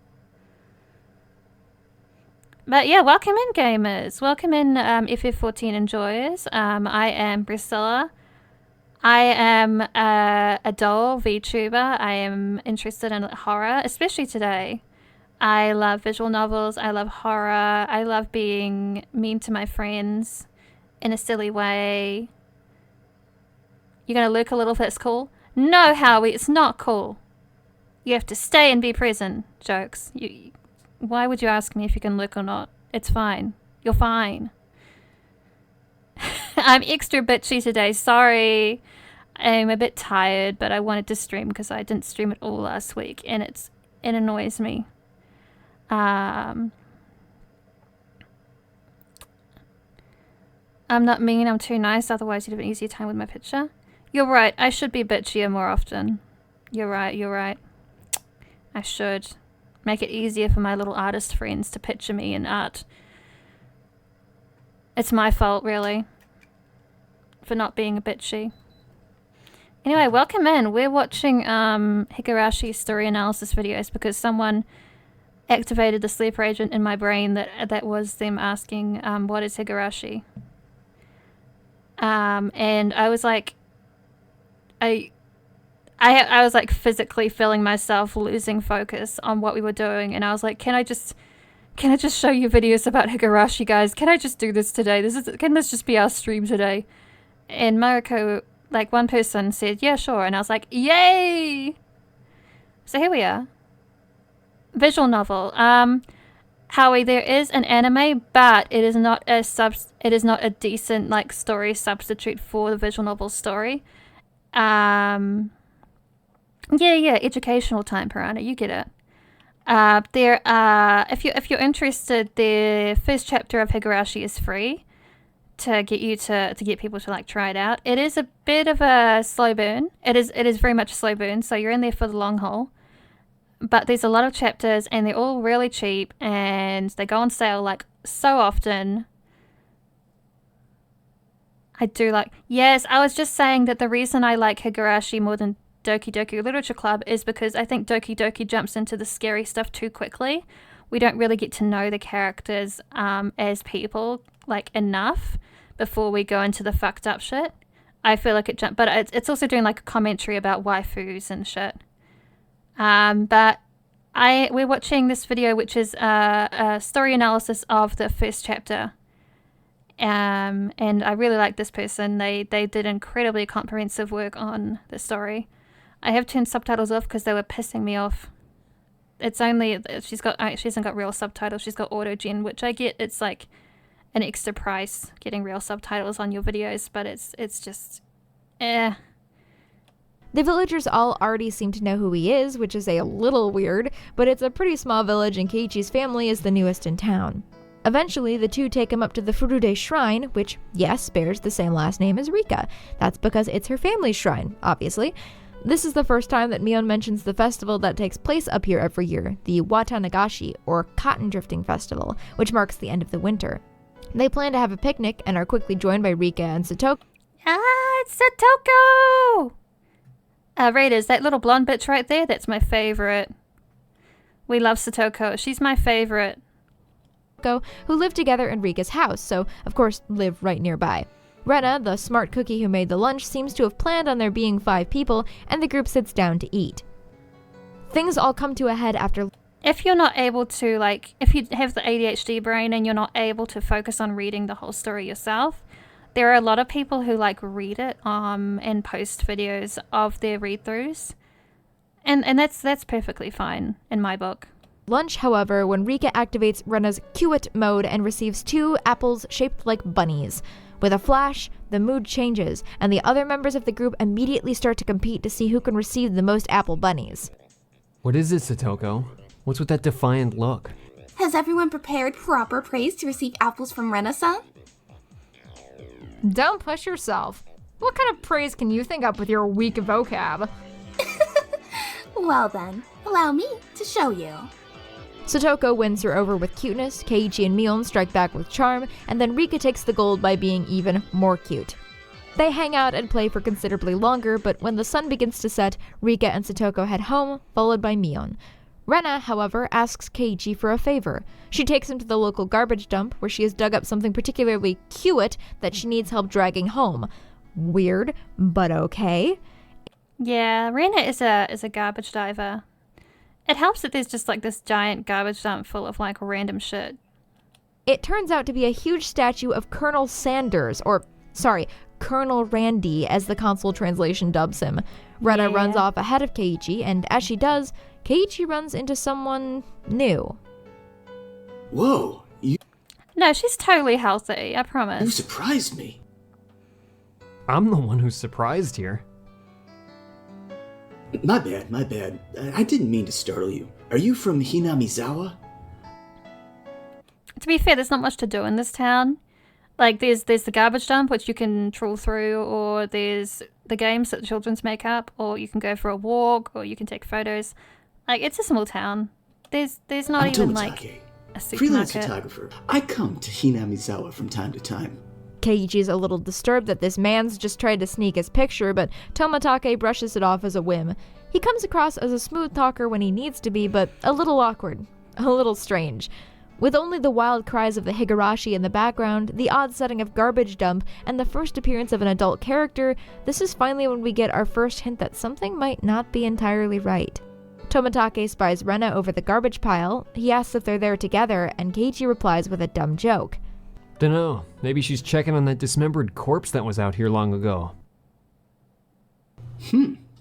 But yeah, welcome in, gamers. Welcome in, FF14 enjoyers. I am Priscilla. I am a doll VTuber. I am interested in horror, especially today. I love visual novels, I love horror, I love being mean to my friends in a silly way. You're gonna lurk a little if it's cool? No, Howie, it's not cool. You have to stay and be present. Jokes. Why would you ask me if you can lurk or not? It's fine. You're fine. I'm extra bitchy today, sorry. I'm a bit tired, but I wanted to stream because I didn't stream at all last week, and it annoys me. I'm not mean, I'm too nice, otherwise you'd have an easier time with my picture. You're right, I should be bitchier more often. You're right. I should. Make it easier for my little artist friends to picture me in art. It's my fault, really. For not being a bitchy. Anyway, welcome in. We're watching Higurashi story analysis videos because someone activated the sleeper agent in my brain that was them asking what is Higurashi, and I was like I was like physically feeling myself losing focus on what we were doing, and I was like, can I just show you videos about Higurashi, guys? Can I just do this today? Can this just be our stream today? And Mariko, like, one person said yeah, sure, and I was like, yay! So here we are. Visual novel. Howie, there is an anime, but it is not a decent like story substitute for the visual novel story. Yeah, educational time, Piranha, you get it. There are, if you're interested, the first chapter of Higurashi is free to get you to get people to like try it out. It is a bit of a slow burn. It is very much a slow burn, so you're in there for the long haul. But there's a lot of chapters and they're all really cheap and they go on sale like so often. I do like... Yes, I was just saying that the reason I like Higurashi more than Doki Doki Literature Club is because I think Doki Doki jumps into the scary stuff too quickly. We don't really get to know the characters as people like enough before we go into the fucked up shit. I feel like it jumped... But it's also doing like a commentary about waifus and shit. But we're watching this video, which is a story analysis of the first chapter. And I really like this person. They did incredibly comprehensive work on the story. I have turned subtitles off because they were pissing me off. It's only she hasn't got real subtitles. She's got auto gen, which I get. It's like an extra price getting real subtitles on your videos, but it's just The villagers all already seem to know who he is, which is a little weird, but it's a pretty small village and Keiichi's family is the newest in town. Eventually, the two take him up to the Furude Shrine, which, yes, bears the same last name as Rika. That's because it's her family's shrine, obviously. This is the first time that Mion mentions the festival that takes place up here every year, the Watanagashi, or Cotton Drifting Festival, which marks the end of the winter. They plan to have a picnic and are quickly joined by Rika and Satoko. Ah, it's Satoko! Raiders, that little blonde bitch right there, that's my favorite. We love Satoko. She's my favorite. Who live together in Rika's house, so of course live right nearby. Rena, the smart cookie who made the lunch, seems to have planned on there being 5 people, and the group sits down to eat. Things all come to a head after... If you're not able to, if you have the ADHD brain and you're not able to focus on reading the whole story yourself, there are a lot of people who, read it and post videos of their read-throughs. And that's perfectly fine in my book. Lunch, however, when Rika activates Rena's Cue-it mode and receives 2 apples shaped like bunnies. With a flash, the mood changes, and the other members of the group immediately start to compete to see who can receive the most apple bunnies. What is it, Satoko? What's with that defiant look? Has everyone prepared proper praise to receive apples from Rena-san? Don't push yourself. What kind of praise can you think up with your weak vocab? Well then, allow me to show you. Satoko wins her over with cuteness, Keiichi and Mion strike back with charm, and then Rika takes the gold by being even more cute. They hang out and play for considerably longer, but when the sun begins to set, Rika and Satoko head home, followed by Mion. Rena, however, asks Keiichi for a favor. She takes him to the local garbage dump, where she has dug up something particularly cute that she needs help dragging home. Weird, but okay. Yeah, Rena is a garbage diver. It helps that there's just this giant garbage dump full of random shit. It turns out to be a huge statue of Colonel Sanders, Colonel Randy, as the console translation dubs him. Rena runs off ahead of Keiichi, and as she does, Keiichi runs into someone new. Whoa, No, she's totally healthy, I promise. You surprised me. I'm the one who's surprised here. My bad. I didn't mean to startle you. Are you from Hinamizawa? To be fair, there's not much to do in this town. There's the garbage dump, which you can trawl through, or there's the games that the children's make up, or you can go for a walk, or you can take photos. It's a small town. There's not I'm even Tomatake, a freelance supermarket. photographer. I come to Hinamizawa from time to time. Keiichi's a little disturbed that this man's just tried to sneak his picture, but Tomatake brushes it off as a whim. He comes across as a smooth talker when he needs to be, but a little awkward. A little strange. With only the wild cries of the Higurashi in the background, the odd setting of garbage dump, and the first appearance of an adult character, this is finally when we get our first hint that something might not be entirely right. Tomatake spies Rena over the garbage pile. He asks if they're there together, and Keiichi replies with a dumb joke. Dunno, maybe she's checking on that dismembered corpse that was out here long ago.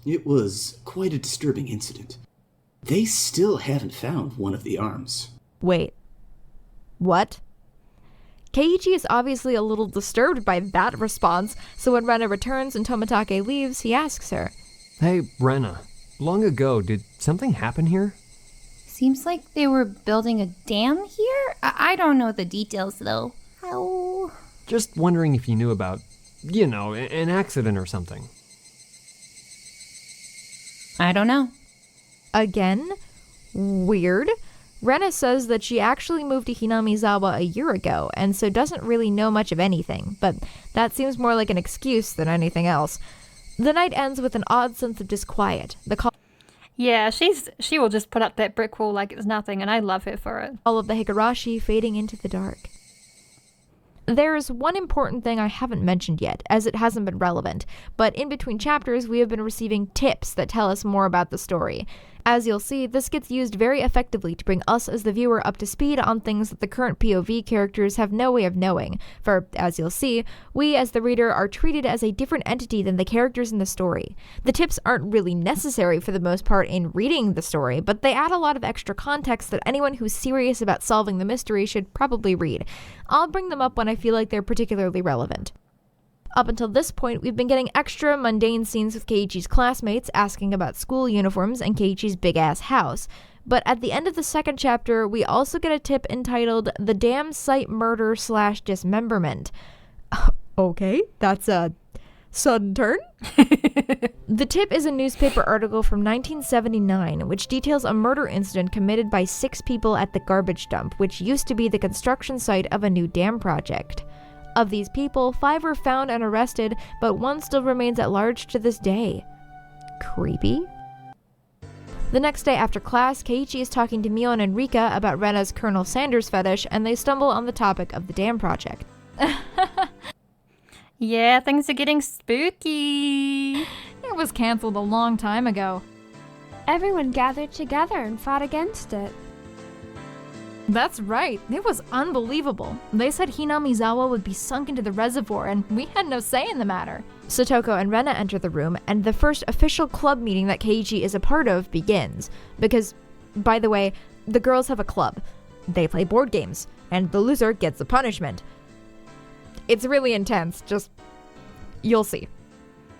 It was quite a disturbing incident. They still haven't found one of the arms. Wait. What? Keiichi is obviously a little disturbed by that response, so when Rena returns and Tomatake leaves, he asks her. Hey, Rena. Long ago, did something happen here? Seems like they were building a dam here? I don't know the details, though. How? Just wondering if you knew about, an accident or something. I don't know. Again? Weird. Rena says that she actually moved to Hinamizawa a year ago, and so doesn't really know much of anything, but that seems more like an excuse than anything else. The night ends with an odd sense of disquiet. The call she will just put up that brick wall like it's nothing, and I love her for it. All of the Higurashi fading into the dark. There's one important thing I haven't mentioned yet, as it hasn't been relevant, but in between chapters we have been receiving tips that tell us more about the story. As you'll see, this gets used very effectively to bring us as the viewer up to speed on things that the current POV characters have no way of knowing, for, as you'll see, we as the reader are treated as a different entity than the characters in the story. The tips aren't really necessary for the most part in reading the story, but they add a lot of extra context that anyone who's serious about solving the mystery should probably read. I'll bring them up when I feel like they're particularly relevant. Up until this point, we've been getting extra mundane scenes with Keiichi's classmates asking about school uniforms and Keiichi's big-ass house. But at the end of the second chapter, we also get a tip entitled The Damn Site Murder / Dismemberment. Okay, that's a sudden turn. The tip is a newspaper article from 1979, which details a murder incident committed by 6 people at the garbage dump, which used to be the construction site of a new dam project. Of these people, 5 were found and arrested, but 1 still remains at large to this day. Creepy. The next day after class, Keiichi is talking to Mion and Rika about Rena's Colonel Sanders fetish, and they stumble on the topic of the dam project. Yeah, things are getting spooky. It was cancelled a long time ago. Everyone gathered together and fought against it. That's right, it was unbelievable. They said Hinamizawa would be sunk into the reservoir, and we had no say in the matter. Satoko and Rena enter the room, and the first official club meeting that Keiichi is a part of begins. Because, by the way, the girls have a club. They play board games, and the loser gets a punishment. It's really intense, just... you'll see.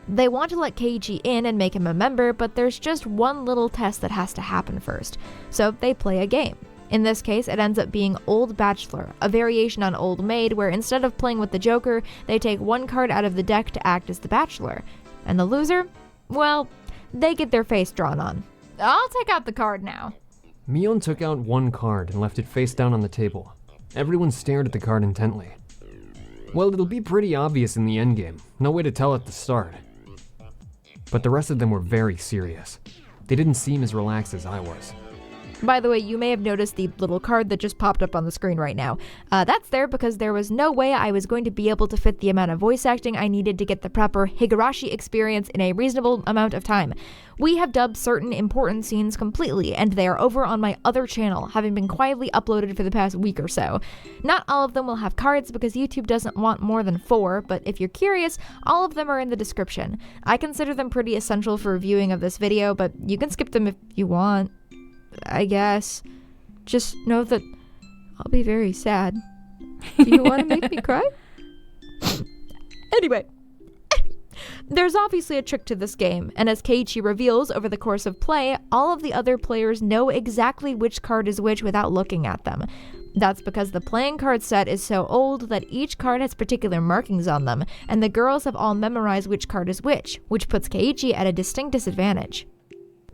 They want to let Keiichi in and make him a member, but there's just one little test that has to happen first. So they play a game. In this case, it ends up being Old Bachelor, a variation on Old Maid, where instead of playing with the Joker, they take 1 card out of the deck to act as the Bachelor. And the loser? Well, they get their face drawn on. I'll take out the card now. Mion took out 1 card and left it face down on the table. Everyone stared at the card intently. Well, it'll be pretty obvious in the endgame. No way to tell at the start. But the rest of them were very serious. They didn't seem as relaxed as I was. By the way, you may have noticed the little card that just popped up on the screen right now. That's there because there was no way I was going to be able to fit the amount of voice acting I needed to get the proper Higurashi experience in a reasonable amount of time. We have dubbed certain important scenes completely, and they are over on my other channel, having been quietly uploaded for the past week or so. Not all of them will have cards because YouTube doesn't want more than 4, but if you're curious, all of them are in the description. I consider them pretty essential for viewing of this video, but you can skip them if you want. I guess. Just know that I'll be very sad. Do you want to make me cry? Anyway. There's obviously a trick to this game, and as Keiichi reveals over the course of play, all of the other players know exactly which card is which without looking at them. That's because the playing card set is so old that each card has particular markings on them, and the girls have all memorized which card is which puts Keiichi at a distinct disadvantage.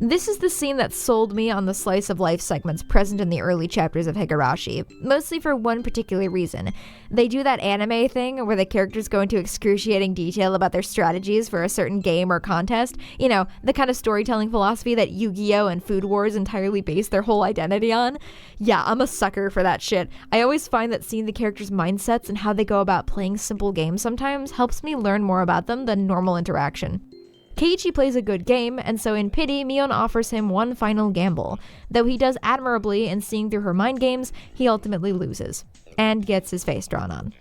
This is the scene that sold me on the slice of life segments present in the early chapters of Higurashi, mostly for one particular reason. They do that anime thing where the characters go into excruciating detail about their strategies for a certain game or contest. You know, the kind of storytelling philosophy that Yu-Gi-Oh! And Food Wars entirely base their whole identity on. Yeah, I'm a sucker for that shit. I always find that seeing the characters' mindsets and how they go about playing simple games sometimes helps me learn more about them than normal interaction. Keiichi plays a good game, and so in pity, Mion offers him one final gamble. Though he does admirably in seeing through her mind games, he ultimately loses, and gets his face drawn on.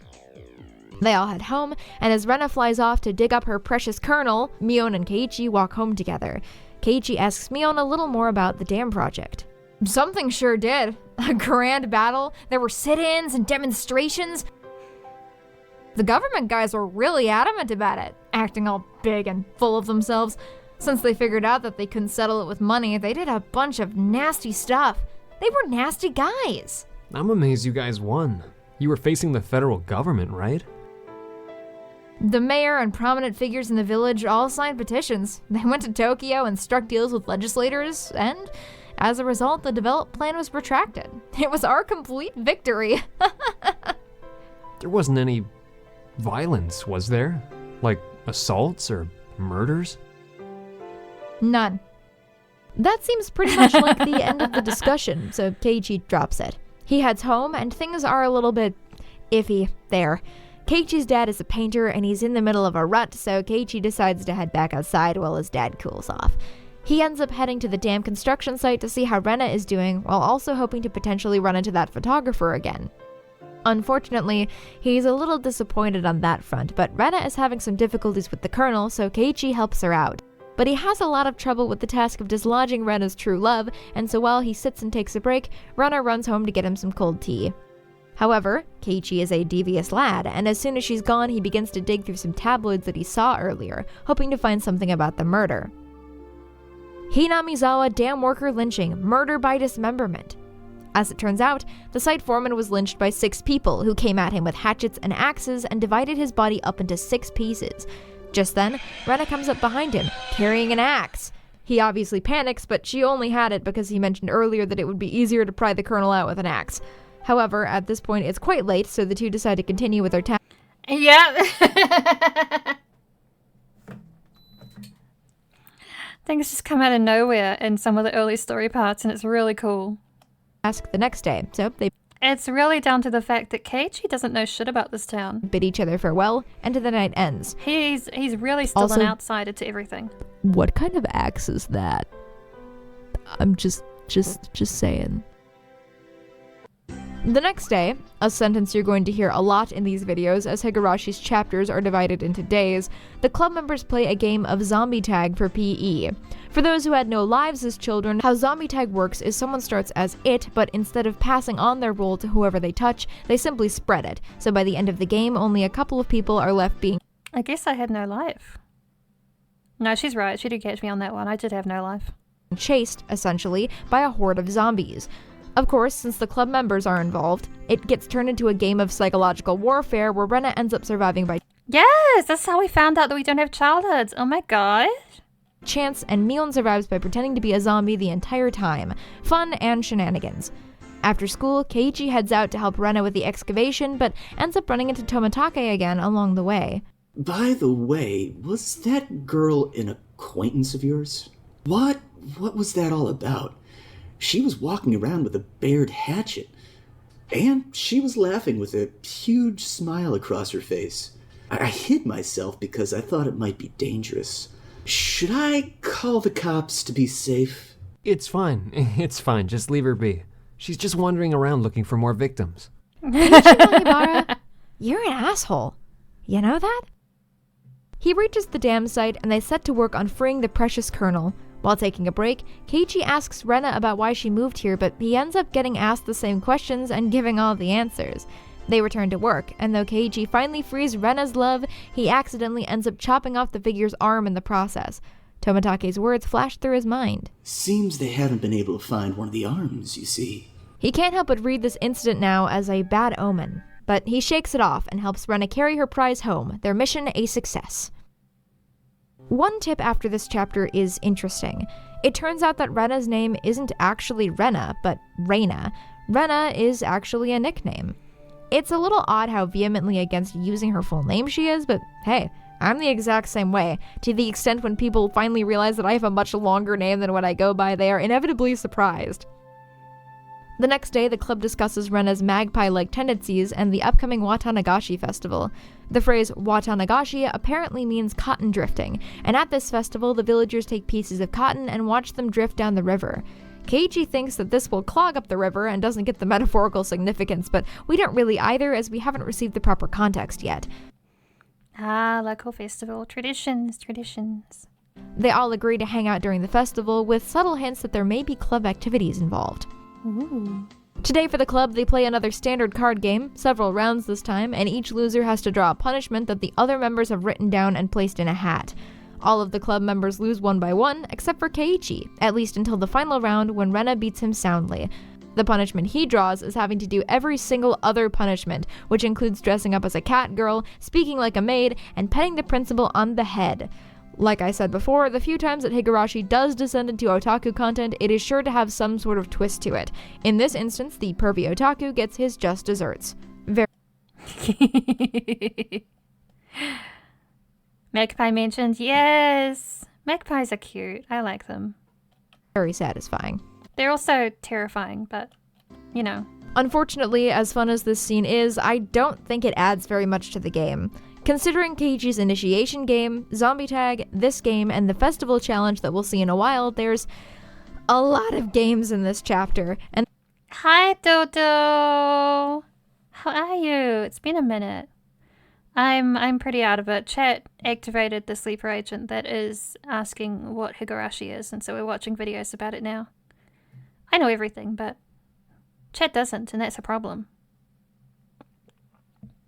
They all head home, and as Rena flies off to dig up her precious colonel, Mion and Keiichi walk home together. Keiichi asks Mion a little more about the dam project. Something sure did. A grand battle, there were sit-ins and demonstrations. The government guys were really adamant about it, acting all big and full of themselves. Since they figured out that they couldn't settle it with money, they did a bunch of nasty stuff. They were nasty guys. I'm amazed you guys won. You were facing the federal government, right? The mayor and prominent figures in the village all signed petitions. They went to Tokyo and struck deals with legislators, and as a result, the developed plan was retracted. It was our complete victory. There wasn't any violence, was there? Like assaults or murders? None. That seems pretty much like the end of the discussion, so Keiichi drops it. He heads home, and things are a little bit iffy there. Keiichi's dad is a painter, and he's in the middle of a rut, so Keiichi decides to head back outside while his dad cools off. He ends up heading to the dam construction site to see how Rena is doing, while also hoping to potentially run into that photographer again. Unfortunately, he's a little disappointed on that front, but Rena is having some difficulties with the Colonel, so Keiichi helps her out. But he has a lot of trouble with the task of dislodging Rena's true love, and so while he sits and takes a break, Rena runs home to get him some cold tea. However, Keiichi is a devious lad, and as soon as she's gone, he begins to dig through some tabloids that he saw earlier, hoping to find something about the murder. Hinamizawa dam worker lynching, murder by dismemberment. As it turns out, the site foreman was lynched by 6 people who came at him with hatchets and axes and divided his body up into 6 pieces. Just then, Rena comes up behind him, carrying an axe. He obviously panics, but she only had it because he mentioned earlier that it would be easier to pry the Colonel out with an axe. However, at this point it's quite late, so the two decide to continue with their task. Yeah. Things just come out of nowhere in some of the early story parts, and it's really cool. The next day, so they It's really down to the fact that Keiichi doesn't know shit about this town. bid each other farewell, and the night ends. He's really still Also, an outsider to everything. What kind of axe is that? I'm just saying. The next day, a sentence you're going to hear a lot in these videos as Higarashi's chapters are divided into days, the club members play a game of zombie tag for PE. For those who had no lives as children, how zombie tag works is someone starts as it, but instead of passing on their role to whoever they touch, they simply spread it. So by the end of the game, only a couple of people are left being... I guess I had no life. No, she's right. She did catch me on that one. I did have no life. chased, essentially, by a horde of zombies. Of course, since the club members are involved, it gets turned into a game of psychological warfare where Rena ends up surviving by Yes, that's how we found out that we don't have childhoods. Oh my god. chance, and Mion survives by pretending to be a zombie the entire time. Fun and shenanigans. After school, Keiichi heads out to help Rena with the excavation, but ends up running into Tomitake again along the way. By the way, was that girl an acquaintance of yours? What was that all about? She was walking around with a bared hatchet, and she was laughing with a huge smile across her face. I hid myself because I thought it might be dangerous. Should I call the cops to be safe? It's fine. It's fine. Just leave her be. She's just wandering around looking for more victims. Nogibara, you're an asshole. You know that? He reaches the dam site and they set to work on freeing the precious Colonel. While taking a break, Keiichi asks Rena about why she moved here, but he ends up getting asked the same questions and giving all the answers. They return to work, and though Keiichi finally frees Rena's love, he accidentally ends up chopping off the figure's arm in the process. Tomitake's words flash through his mind. Seems they haven't been able to find one of the arms, you see. He can't help but read this incident now as a bad omen, but he shakes it off and helps Rena carry her prize home, their mission a success. One tip after this chapter is interesting. It turns out that Rena's name isn't actually Rena, but Reina. Rena is actually a nickname. It's a little odd how vehemently against using her full name she is, but hey, I'm the exact same way. To the extent when people finally realize that I have a much longer name than what I go by, they are inevitably surprised. The next day, the club discusses Rena's magpie-like tendencies and the upcoming Watanagashi festival. The phrase Watanagashi apparently means cotton drifting, and at this festival, the villagers take pieces of cotton and watch them drift down the river. Keiichi thinks that this will clog up the river and doesn't get the metaphorical significance, but we don't really either as we haven't received the proper context yet. Ah, local festival. Traditions. They all agree to hang out during the festival, with subtle hints that there may be club activities involved. Ooh. Today for the club, they play another standard card game, several rounds this time, and each loser has to draw a punishment that the other members have written down and placed in a hat. All of the club members lose one by one, except for Keiichi, at least until the final round when Rena beats him soundly. The punishment he draws is having to do every single other punishment, which includes dressing up as a cat girl, speaking like a maid, and petting the principal on the head. Like I said before, the few times that Higurashi does descend into otaku content, it is sure to have some sort of twist to it. In this instance, the pervy otaku gets his just desserts. Magpie mentioned, yes! Magpies are cute. I like them. Very satisfying. They're also terrifying, but, you know. Unfortunately, as fun as this scene is, I don't think it adds very much to the game. Considering Keiichi's initiation game, zombie tag, this game, and the festival challenge that we'll see in a while, there's a lot of games in this chapter. And Hi, Dodo. How are you? It's been a minute. I'm pretty out of it. Chat activated the sleeper agent that is asking what Higurashi is, and so we're watching videos about it now. I know everything, but chat doesn't, and that's a problem.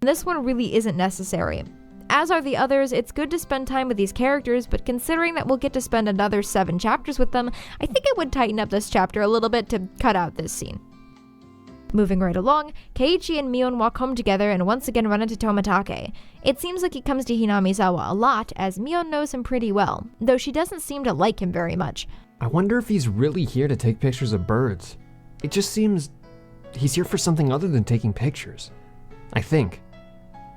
this one really isn't necessary. As are the others, it's good to spend time with these characters, but considering that we'll get to spend another 7 chapters with them, I think I would tighten up this chapter a little bit to cut out this scene. Moving right along, Keiichi and Mion walk home together and once again run into Tomitake. It seems like he comes to Hinamizawa a lot, as Mion knows him pretty well, though she doesn't seem to like him very much. I wonder if he's really here to take pictures of birds. It just seems he's here for something other than taking pictures. I think.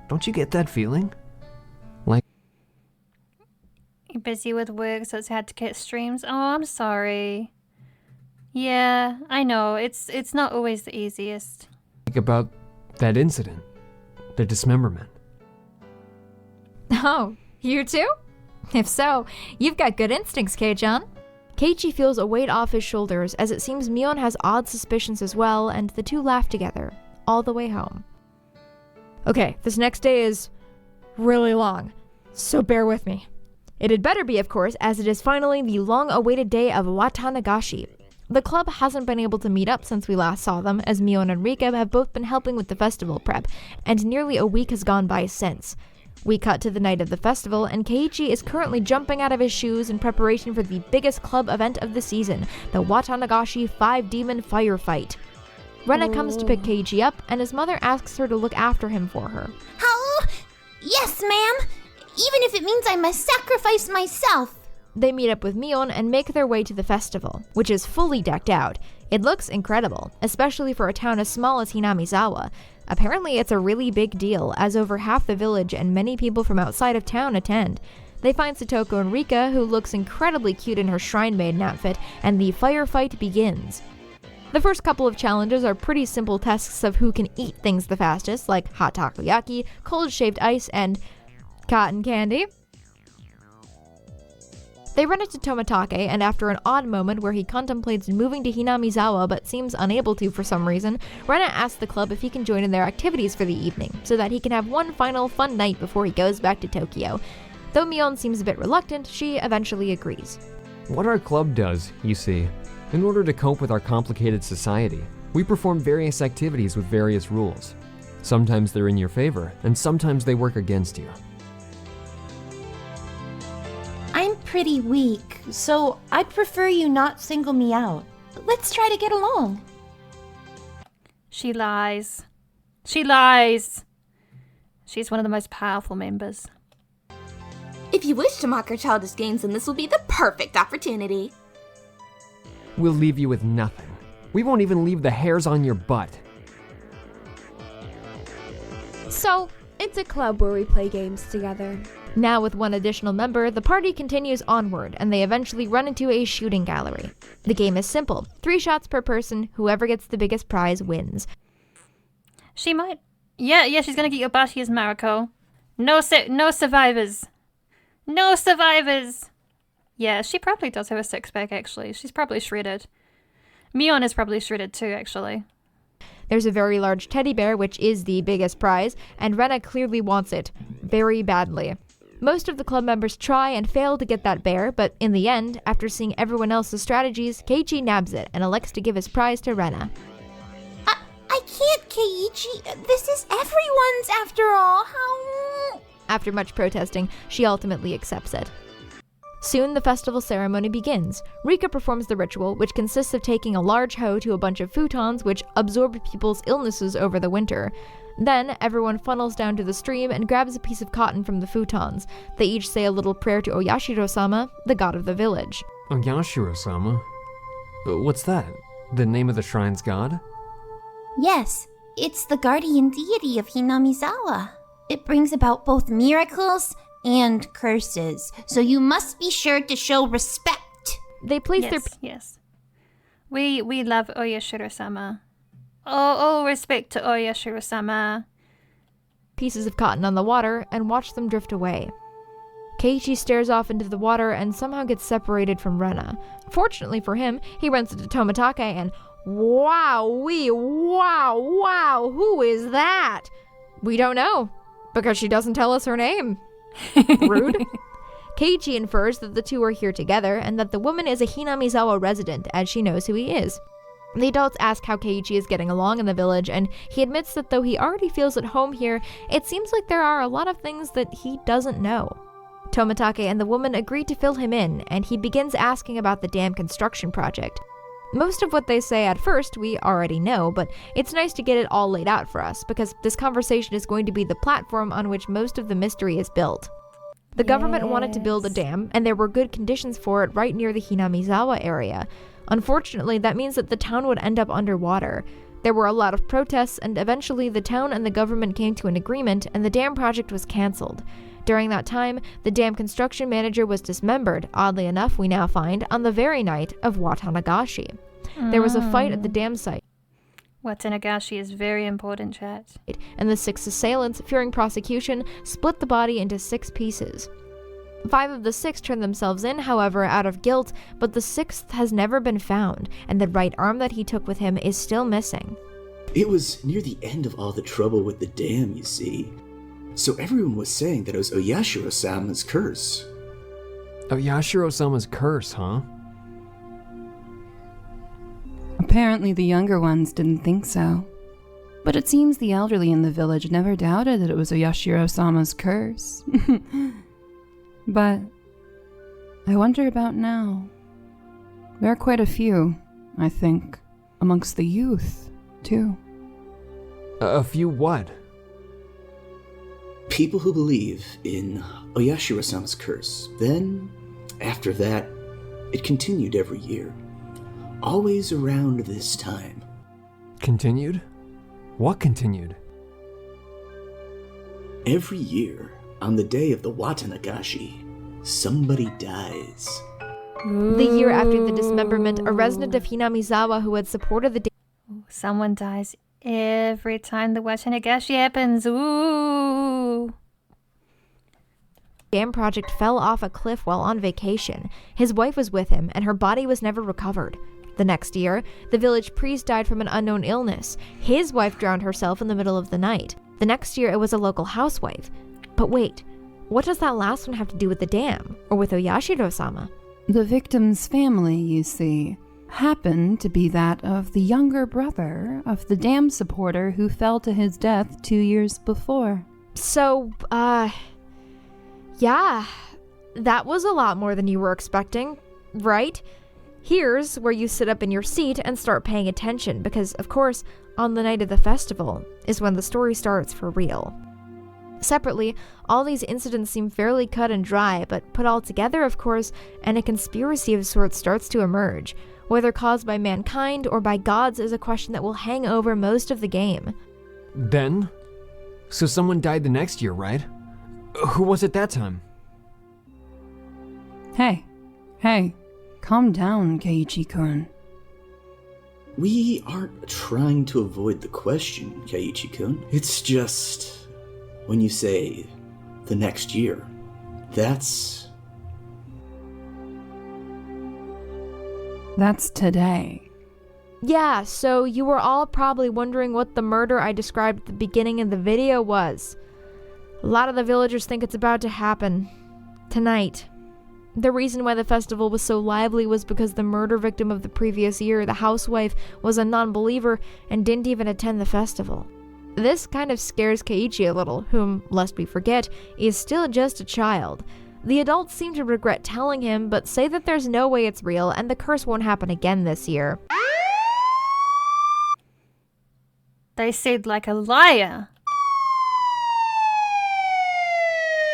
Don't you get that feeling? Like, You're busy with work, so it's hard to get streams. Oh, I'm sorry. Yeah, I know. It's not always the easiest. about that incident. The dismemberment. Oh, you too? If so, you've got good instincts, Kei-chan. Keiichi feels a weight off his shoulders as it seems Mion has odd suspicions as well, and the two laugh together, all the way home. Okay, this next day is really long, so bear with me. It had better be, of course, as it is finally the long-awaited day of Watanagashi. The club hasn't been able to meet up since we last saw them, as Mion and Rika have both been helping with the festival prep, and nearly a week has gone by since. We cut to the night of the festival, and Keiichi is currently jumping out of his shoes in preparation for the biggest club event of the season, the Watanagashi 5-Demon Firefight. Rena comes to pick Keiichi up, and his mother asks her to look after him for her. How? Yes, ma'am. Even if it means I must sacrifice myself. They meet up with Mion and make their way to the festival, which is fully decked out. It looks incredible, especially for a town as small as Hinamizawa. Apparently it's a really big deal, as over half the village and many people from outside of town attend. They find Satoko and Rika, who looks incredibly cute in her Shrine Maiden outfit, and the firefight begins. The first couple of challenges are pretty simple tests of who can eat things the fastest, like hot takoyaki, cold shaved ice, and cotton candy. They run into Tomitake, and after an odd moment where he contemplates moving to Hinamizawa but seems unable to for some reason, Rena asks the club if he can join in their activities for the evening, so that he can have one final fun night before he goes back to Tokyo. Though Mion seems a bit reluctant, she eventually agrees. What our club does, you see, in order to cope with our complicated society, we perform various activities with various rules. Sometimes they're in your favor, and sometimes they work against you. I'm pretty weak, so I'd prefer you not single me out. Let's try to get along. She lies. She lies. She's one of the most powerful members. If you wish to mock our childish games, then this will be the perfect opportunity. We'll leave you with nothing. We won't even leave the hairs on your butt. So, it's a club where we play games together. Now with one additional member, the party continues onward, and they eventually run into a shooting gallery. The game is simple. 3 shots per person, whoever gets the biggest prize wins. She might... Yeah, she's gonna get your body as Mariko. No survivors. No survivors! Yeah, she probably does have a 6-pack, actually. She's probably shredded. Mion is probably shredded too, actually. There's a very large teddy bear, which is the biggest prize, and Rena clearly wants it. Very badly. Most of the club members try and fail to get that bear, but in the end, after seeing everyone else's strategies, Keiichi nabs it and elects to give his prize to Rena. I can't, Keiichi. This is everyone's after all. How? After much protesting, she ultimately accepts it. Soon the festival ceremony begins. Rika performs the ritual, which consists of taking a large hoe to a bunch of futons which absorb people's illnesses over the winter. Then, everyone funnels down to the stream and grabs a piece of cotton from the futons. They each say a little prayer to Oyashiro-sama, the god of the village. Oyashiro-sama? What's that? The name of the shrine's god? Yes, it's the guardian deity of Hinamizawa. It brings about both miracles and curses, so you must be sure to show respect. They place their... Yes. We love Oyashiro-sama. Oh, respect to Oyashiro-sama. pieces of cotton on the water and watch them drift away. Keiichi stares off into the water and somehow gets separated from Rena. Fortunately for him, he runs into Tomitake and wow, who is that? We don't know, because she doesn't tell us her name. Rude. Keiichi infers that the two are here together and that the woman is a Hinamizawa resident, as she knows who he is. The adults ask how Keiichi is getting along in the village, and he admits that though he already feels at home here, it seems like there are a lot of things that he doesn't know. Tomitake and the woman agree to fill him in, and he begins asking about the dam construction project. Most of what they say at first we already know, but it's nice to get it all laid out for us, because this conversation is going to be the platform on which most of the mystery is built. The government wanted to build a dam, and there were good conditions for it right near the Hinamizawa area. Unfortunately, that means that the town would end up underwater. There were a lot of protests, and eventually the town and the government came to an agreement, and the dam project was cancelled. During that time, the dam construction manager was dismembered, oddly enough we now find, on the very night of Watanagashi. There was a fight at the dam site. Watanagashi is very important, chat. And the 6 assailants, fearing prosecution, split the body into 6 pieces. 5 of the 6 turned themselves in, however, out of guilt, but the 6th has never been found, and the right arm that he took with him is still missing. It was near the end of all the trouble with the dam, you see. So everyone was saying that it was Oyashiro-sama's curse. Oyashiro-sama's curse, huh? Apparently the younger ones didn't think so. But it seems the elderly in the village never doubted that it was Oyashiro-sama's curse. But I wonder about now. There are quite a few, I think, amongst the youth, too. A few what? People who believe in Oyashiro-sama's curse. Then, after that, it continued every year. Always around this time. Continued? What continued? Every year, on the day of the Watanagashi, somebody dies. The year after the dismemberment, a resident of Hinamizawa who had supported the someone dies every time the Watanagashi happens. Ooh. Dam project fell off a cliff while on vacation. His wife was with him, and her body was never recovered. The next year, the village priest died from an unknown illness. His wife drowned herself in the middle of the night. The next year, it was a local housewife. But wait, what does that last one have to do with the dam, or with Oyashiro-sama? The victim's family, you see, happened to be that of the younger brother of the dam supporter who fell to his death 2 years before. So, yeah, that was a lot more than you were expecting, right? Here's where you sit up in your seat and start paying attention, because, of course, on the night of the festival is when the story starts for real. Separately, all these incidents seem fairly cut and dry, but put all together, of course, and a conspiracy of sorts starts to emerge. Whether caused by mankind or by gods is a question that will hang over most of the game. Then? So someone died the next year, right? Who was it that time? Hey, calm down, Keiichi-kun. We aren't trying to avoid the question, Keiichi-kun. It's just, when you say, the next year, that's today. Yeah, so you were all probably wondering what the murder I described at the beginning of the video was. A lot of the villagers think it's about to happen. Tonight. The reason why the festival was so lively was because the murder victim of the previous year, the housewife, was a non-believer and didn't even attend the festival. This kind of scares Keiichi a little, whom, lest we forget, is still just a child. The adults seem to regret telling him, but say that there's no way it's real and the curse won't happen again this year. They said like a liar.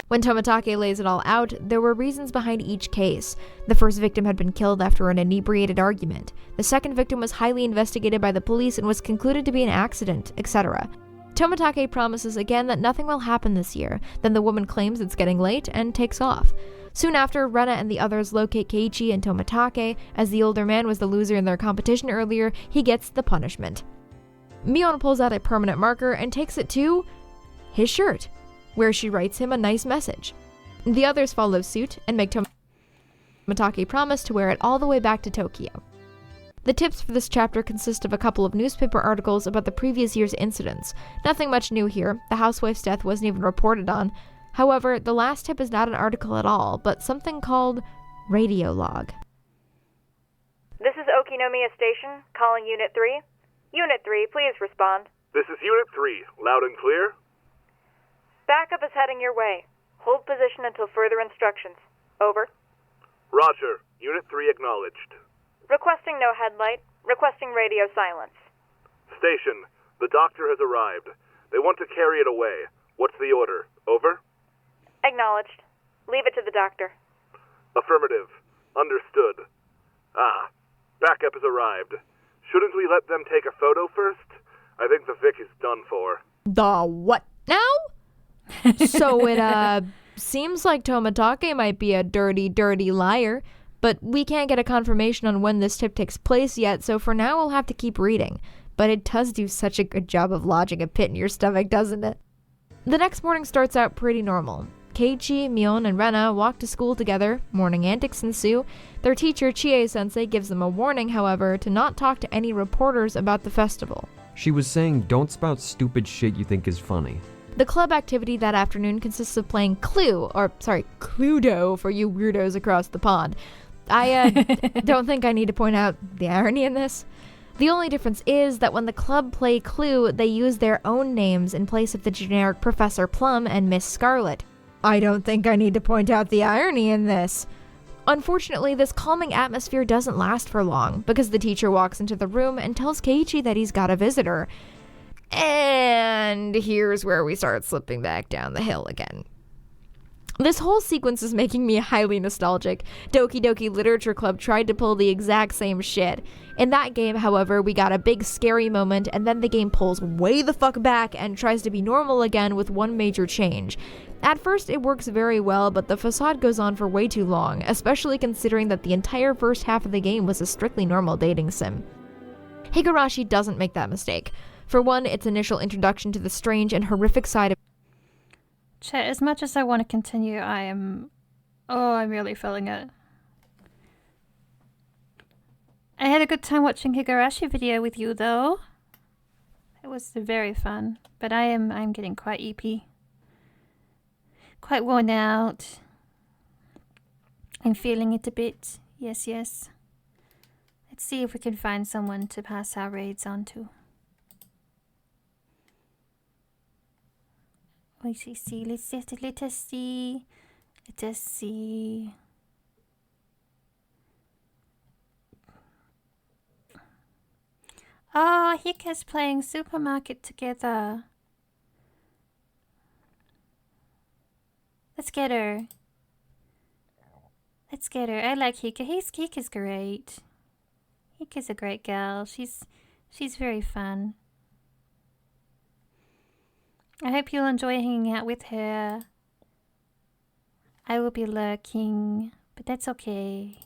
When Tomitake lays it all out, there were reasons behind each case. The first victim had been killed after an inebriated argument. The second victim was highly investigated by the police and was concluded to be an accident, etc. Tomitake promises again that nothing will happen this year. Then the woman claims it's getting late and takes off. Soon after, Rena and the others locate Keiichi and Tomitake. As the older man was the loser in their competition earlier, he gets the punishment. Mion pulls out a permanent marker and takes it to his shirt, where she writes him a nice message. The others follow suit and make Tomotage promise to wear it all the way back to Tokyo. The tips for this chapter consist of a couple of newspaper articles about the previous year's incidents. Nothing much new here. The housewife's death wasn't even reported on. However, the last tip is not an article at all, but something called Radio Log. This is Okinomiya Station, calling Unit 3. Unit 3, please respond. This is Unit 3, loud and clear. Backup is heading your way. Hold position until further instructions. Over. Roger. Unit 3 acknowledged. Requesting no headlight. Requesting radio silence. Station, the doctor has arrived. They want to carry it away. What's the order? Over? Acknowledged. Leave it to the doctor. Affirmative. Understood. Ah, backup has arrived. Shouldn't we let them take a photo first? I think the Vic is done for. The what now? So it, seems like Tomotage might be a dirty, dirty liar, but we can't get a confirmation on when this tip takes place yet, so for now we'll have to keep reading. But it does do such a good job of lodging a pit in your stomach, doesn't it? The next morning starts out pretty normal. Keiichi, Mion, and Rena walk to school together. Morning antics ensue. Their teacher, Chie-sensei, gives them a warning, however, to not talk to any reporters about the festival. She was saying, don't spout stupid shit you think is funny. The club activity that afternoon consists of playing Cluedo for you weirdos across the pond. I don't think I need to point out the irony in this. The only difference is that when the club play Clue, they use their own names in place of the generic Professor Plum and Miss Scarlet. I don't think I need to point out the irony in this. Unfortunately, this calming atmosphere doesn't last for long, because the teacher walks into the room and tells Keiichi that he's got a visitor. And here's where we start slipping back down the hill again. This whole sequence is making me highly nostalgic. Doki Doki Literature Club tried to pull the exact same shit. In that game, however, we got a big scary moment, and then the game pulls way the fuck back and tries to be normal again with one major change. At first, it works very well, but the facade goes on for way too long, especially considering that the entire first half of the game was a strictly normal dating sim. Higurashi doesn't make that mistake. For one, its initial introduction to the strange and horrific side of Chat, as much as I want to continue, I'm really feeling it. I had a good time watching Higurashi video with you, though. It was very fun, but I'm getting quite EP. Quite worn out. I'm feeling it a bit. Yes, yes. Let's see if we can find someone to pass our raids on to. Let's see. Let us see. Oh, Hika's playing Supermarket together. Let's get her. I like Hika. Hika's great. Hika's a great gal. She's very fun. I hope you'll enjoy hanging out with her. I will be lurking, but that's okay.